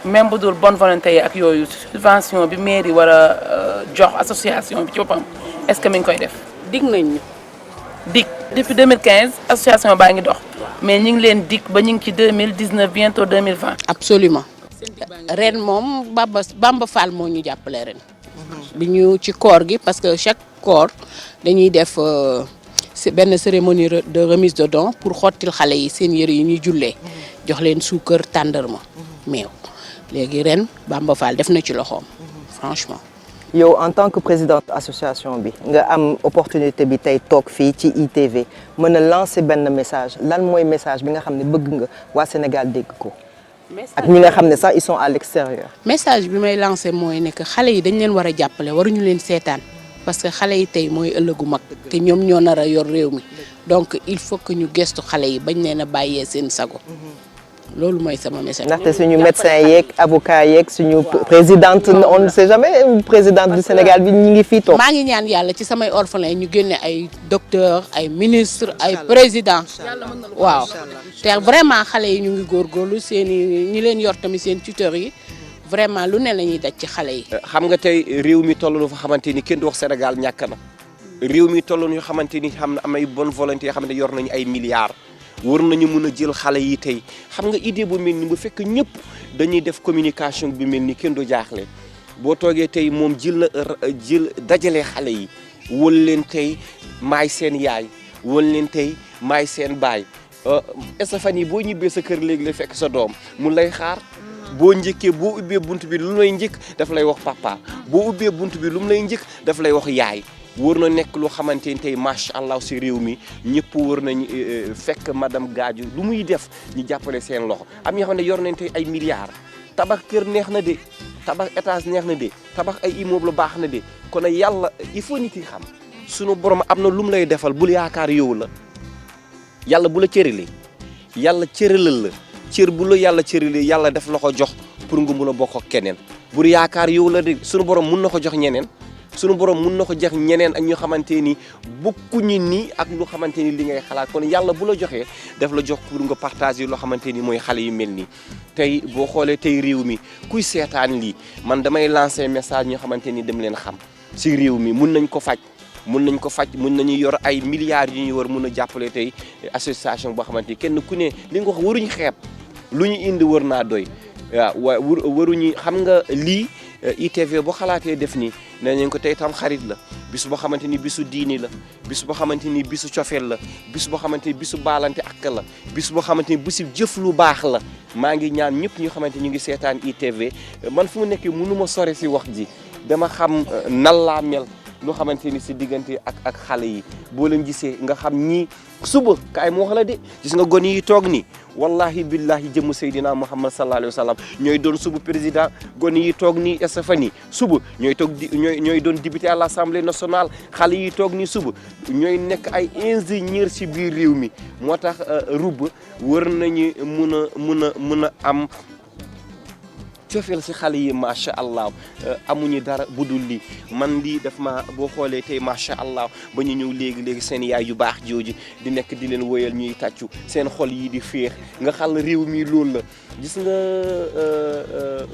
même bu dul bonne volonté yi ak yooyu subvention bi mairie war a jox association bi ci boppam est-ce que mi ngi koy def. dig nañ ñu. dig depuis 2015 association baa ngi dox mais ñu ngi leen dig ba ñu ngi ci 2019 bientôt 2020. absolument ren moom Bamba Fall moo ñu jàppale ren. bi ñu ci koor gi parce que chaque koor dañuy def benn cérémonie de remise de dons pour xottil xale yi seen yëre yi ñuy jullee jox leen suukar tàndarma meew léegi ren Bamba Fall def na ci loxoom franchement. yow en tant que présidente association bi nga am opportunité bi tey toog fii ci ITV mën a lancer benn message lan mooy message bi nga xam ne bëgg nga waa Sénégal dégg ko. ak ñi nga xam ne sax ils sont à l'extérieur. message bi may lancer mooy ne que xale yi dañ leen war a jàppale waruñu leen seetaan parce que xale yi tey mooy ëllëgu mag te ñoom ñoo nar a yor réew mi donc il faut que ñu gestu xale yi bañ leen a bàyyee seen sago. loolu mooy sama message. ndaxte suñu médecin yeeg avocat yeeg suñu présidente on ne sait jamais présidente du Sénégal bi ñu ngi fii toog. maa ngi ñaan yàlla ci samay orphelins ñu génne ay docteur ay ministre ay président waaw te vraiment xale yi ñu ngi góorgóorlu seen i ñi leen yor tamit seen tuteurs yi vraiment lu ne la ñuy daj ci xale yi. xam nga tey réew mi toll na fa xamante ni kenn du wax Sénégal ñàkk na réew mi toll na xamante ni xam na am ay bonne volonté yoo xam ne yor nañu ay milliards. war nañu mun a jël xale yi tey xam nga idée bu mel ni bu fekk ñëpp dañuy def communication bi mel ni kenn du jaaxle boo toogee tey moom jël dajale xale yi wal leen tey maay seen yaay wal leen tey maay seen baay Stéphane yi boo ñibbee sa kër léegi la fekk sa doom mu lay xaar boo njëkkee boo ubbee bunt bi lu mu lay njëkk daf lay wax papa boo ubbee bunt bi lu mu lay njëkk daf lay wax yaay. wër na nekk loo xamante ni tey macha allah si réew mi ñëpp wër nañ fekk madame Gadio lu muy def ñu jàppale seen loxo am ñoo xam ne yor nañ tey ay milliards tabax kër neex na de tabax étage neex na de tabax ay immeuble baax na de kon nag yàlla il faut nit yi xam sunu borom am na lu mu lay defal bul yaakaar yow la yàlla bu la cëralee yàlla cëralal la cër bu la yàlla cëralee yàlla def la ko jox pour nga mun a bokk ak keneen bul yaakaar yow la de sunu borom mun na ko jox ñeneen. sunu borom mun na ko jox ñeneen ak ñoo xamante ni bokkuñu ni ak lu xamante ni li ngay xalaat kon yàlla bu la joxee daf la jox pour nga partager loo xamante ni mooy xale yu mel nii tey boo xoolee tey réew mi kuy seetaan lii man damay lancer message ñoo xamante ni dem leen xam si réew mi mun nañ ko faj mun nañu yor ay milliards yu ñu war mun a jàppale tey association boo xamante ni kenn ku ne li nga wax waruñu xeeb lu ñu indi war naa doy waaw waruñu xam nga lii ITV boo xalaatee def nii nee nañ ko tey tam xarit la bis boo xamante ni bisu diini la bis boo xamante ni bisu cofeel la bis boo xamante ni bisu baalante ak la bis boo xamante ni bisu jëf lu baax la maa ngi ñaan ñëpp ñu xamante ñu ngi seetaan ITV man fu mu nekkee mënu ma sore si wax ji dama xam nan laa mel loo xamante ni si diggante ak xale yi boo leen gisee nga xam ñii suba kaay mu wax la de gis nga gone yi toog nii wallahi billahi jëmm Seydina Muhammad sallallahu alayhi wa sallam ñooy doon suba président gone yi toog nii Stéphane suba ñooy doon député à l'Assemblée nationale xale yi toog nii suba ñooy nekk ay ingénieur si biir réew mi moo tax rub war nañu mun a am cofeel si xale yi macha allah amuñu dara budul lii man lii daf ma boo xoolee tey macha allah ba ñu ñëw léegi seen yaay yu baax jooju di nekk di leen woyal ñuy tàccu seen xol yi di féex nga xal réew mi loolu la gis nga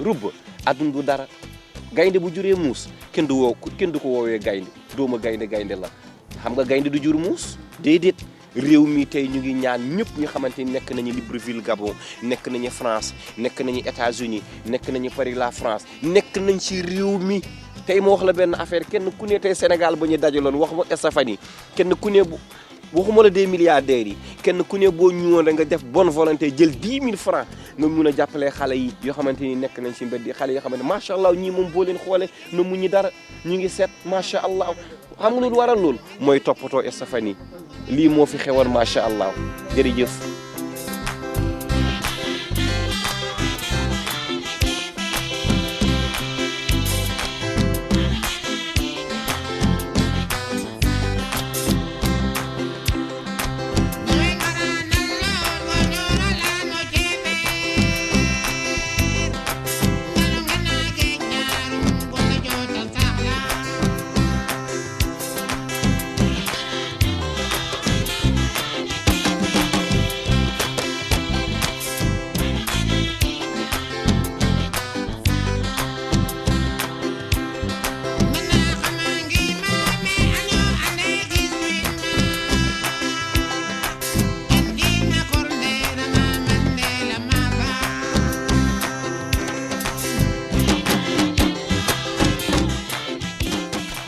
rubb adduna du dara gaynde bu juree muus kenn du ko woowee gaynde dooma gaynde la xam nga gaynde du jur muus déedéet réew mi tey ñu ngi ñaan ñëpp ñu xamante ni nekk nañu Libreville Gabon nekk nañu France nekk nañu États-Unis nekk nañu Paris la France nekk nañ ci réew mi tey ma wax la benn affaire kenn ku ne tey Sénégal ba ñu dajaloon wax ma Stéphane kenn ku ne waxuma la des milliardaires yi kenn ku ne boo ñëwoon rek nga def bonne volonté jël 10 000 francs nga mun a jàppalee xale yi yoo xamante ni nekk nañ ci mbedd yi xale yoo xamante macha allah ñii moom boo leen xoolee na mu ñu dara ñu ngi seet macha allah xam nga lu waral loolu mooy toppatoo Stéphane lii moo fi xewoon macha allah jërëjëf.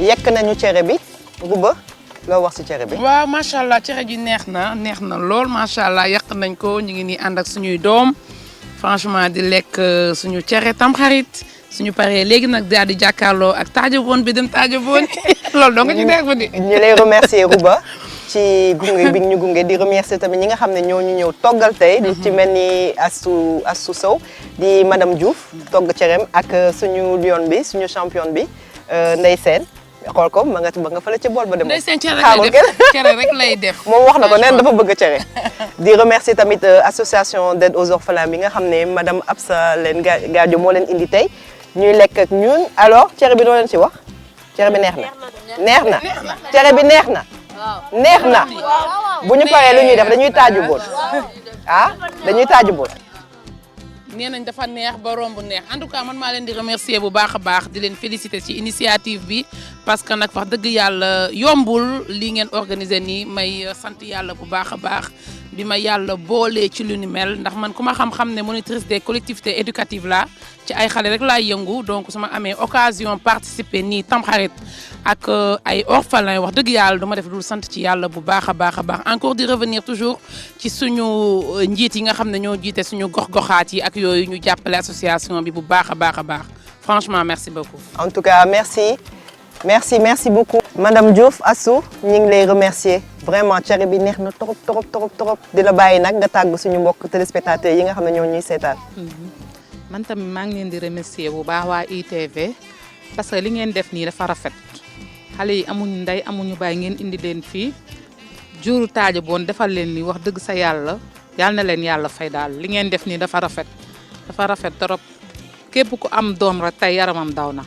yekk nañu cere bi Rouba loo wax ci cere bi. waaw macha allah cere ji neex na lool macha allah yàq nañ ko ñu ngi nii ànd ak suñuy doom franchement di lekk suñu cere tamxarit suñu paree léegi nag daal di jàkkaarloo ak taajaboon bi dem taajaboon loolu dong ci nekk fa di. ñu lay remercier Rouba ci gunge bi ñu gunge di remercier tamit ñi nga xam ne ñoo ñu ñëw toggal tey di ci mel ni Astou Sow di madame Diouf togg cerem ak suñu lion bi suñu champion bi Ndeye Sène xool ko ma nga fële ci bool ba dem. Ndeye Sène cere rek lay def moom wax na ko neen dafa bëgg cere. di remercier tamit association d'aide aux orphelins bi nga xam ne madame Absa leen Gadio moo leen indi tey ñuy lekk ak ñun alors cere bi doo leen ci wax cere bi neex na cere bi neex na bu ñu paree lu ñuy def dañuy taaju bool dañuy taaju bool. nee nañ dafa neex ba romb neex en tout cas man maa leen di remercier bu baax a baax di leen féliciter ci initiative bi parce que nag wax dëgg yàlla yombul lii ngeen organiser nii may sant yàlla bu baax a baax bi ma yàlla boolee ci lu ni mel ndax man ku ma xam-xam ne monitrice des collectivités éducatives la ci ay xale rek laay yëngu donc su ma amee occasion participer nii tamxarit ak ay orphelins wax dëgg yàlla duma def dul sant ci yàlla bu baax a baax encore di revenir toujours ci suñu njiit yi nga xam ne ñoo jiite suñu gox-goxaat yi ak yooyu ñu jàppale association bi bu baax a baax franchement merci beaucoup. en tout cas merci beaucoup. madame Diouf Astou ñu ngi lay remercier vraiment cere bi neex na trop di la bàyyi nag nga tàgg suñu mbokk téléspectateurs yi nga xam ne ñoo ñuy seetaan. man tamit maa ngi leen di remercier bu baax waa ITV parce que li ngeen def nii dafa rafet xale yi amuñu ndey amuñu baay ngeen indi leen fii juru taaja boon defal leen ni wax dëgg sa yàlla na leen yàlla fay daal li ngeen def nii dafa rafet trop képp ku am doom rek tey yaramam daw na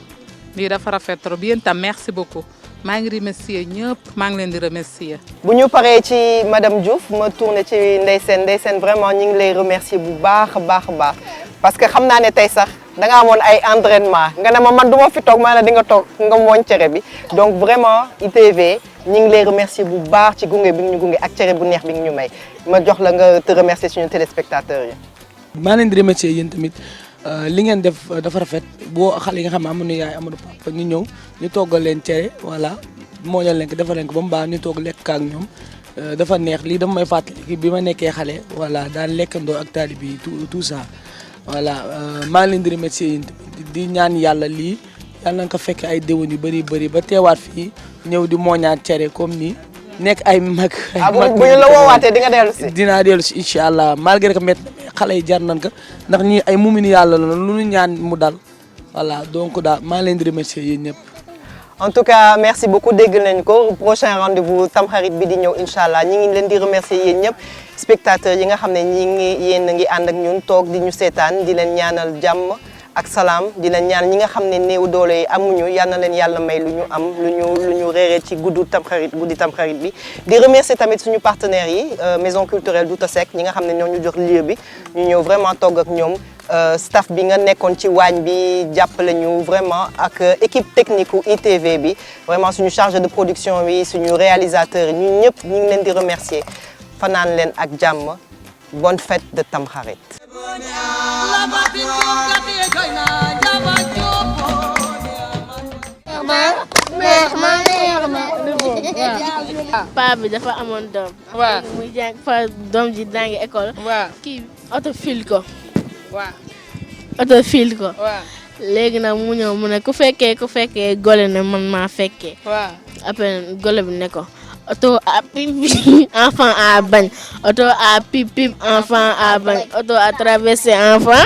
lii dafa rafet trop yéen tam merci beaucoup maa ngi remercier ñëpp maa ngi leen di remercier. bu ñu paree ci madame Diouf ma tourné ci Ndeye Sène vraiment ñu ngi lay remercier bu baax a baax parce que xam naa ne tey sax da nga amoon ay entraînement nga ne ma man du ma fi toog maanaam di nga toog nga mooñ cere bi donc vraiment ITV ñu ngi lay remercier bu baax ci gunge bi ñu gunge ak cere bu neex bi ñu may ma jox la nga te remercier suñu téléspectateurs yi. maa leen di remercier yéen tamit li ngeen def dafa rafet boo xale yi nga xam ne amuñu yaay amuñu papa ñu ñëw ñu toggal leen cere voilà mooñal leen ko defal leen ko ba mu baax ñu toog lekk ak ñoom dafa neex lii dafa may fàttali bi ma nekkee xale voilà daan lekkandoo ak taalibe yi tout ça. voilà maa ngi leen di remercier yéen di ñaan yàlla lii yàlla na ko fekk ay déwén yu bëri ba teewaat fii ñëw di mooñaat cere comme nii nekk ay mag. bu ñu la woowaatee di nga dellu si. dinaa dellu si incha allah malgré que métti xale yi jar nañ ko ndax ñii ay mumini yàlla la lu ñu ñaan mu dal voilà donc daal maa ngi leen di remercier yéen ñëpp. en tout cas merci beaucoup dégg nañ ko prochain rendez-vous tamxarit bi di ñëw incha allah ñi ngi leen di remercier yéen ñëpp spectateurs yi nga xam ne yéen a ngi ànd ak ñun toog di ñu seetaan di leen ñaanal jàmm ak salaam di leen ñaan ñi nga xam ne néew doole yi amuñu yal na leen yàlla may lu ñu am lu ñu réeree ci guddi tamxarit bi di remercier tamit suñu partenaires yi maison culturelle Douta Seck ñi nga xam ne ñoo ñu jox lieu bi ñu ñëw vraiment togg ak ñoom staff bi nga nekkoon ci waañ bi jàppale ñu vraiment ak équipe technique u ITV bi vraiment suñu chargé de production bi suñu réalisateur yi ñun ñëpp ñu ngi leen di remercier fanaan leen ak jàmm bonne fête de Tamxarit. paa bi dafa amoon doom. waaw muy jàng fa doom ji jàngi école. waaw kii oto fil ko. waaw oto fil ko. waaw léegi nag mu ñëw mu ne ku fekkee gole ne man maa fekkee. waaw après gole bi ne ko. Auto a pipi, enfant a bañ. Auto a pipi, enfant a bañ. Auto a traversé, enfant.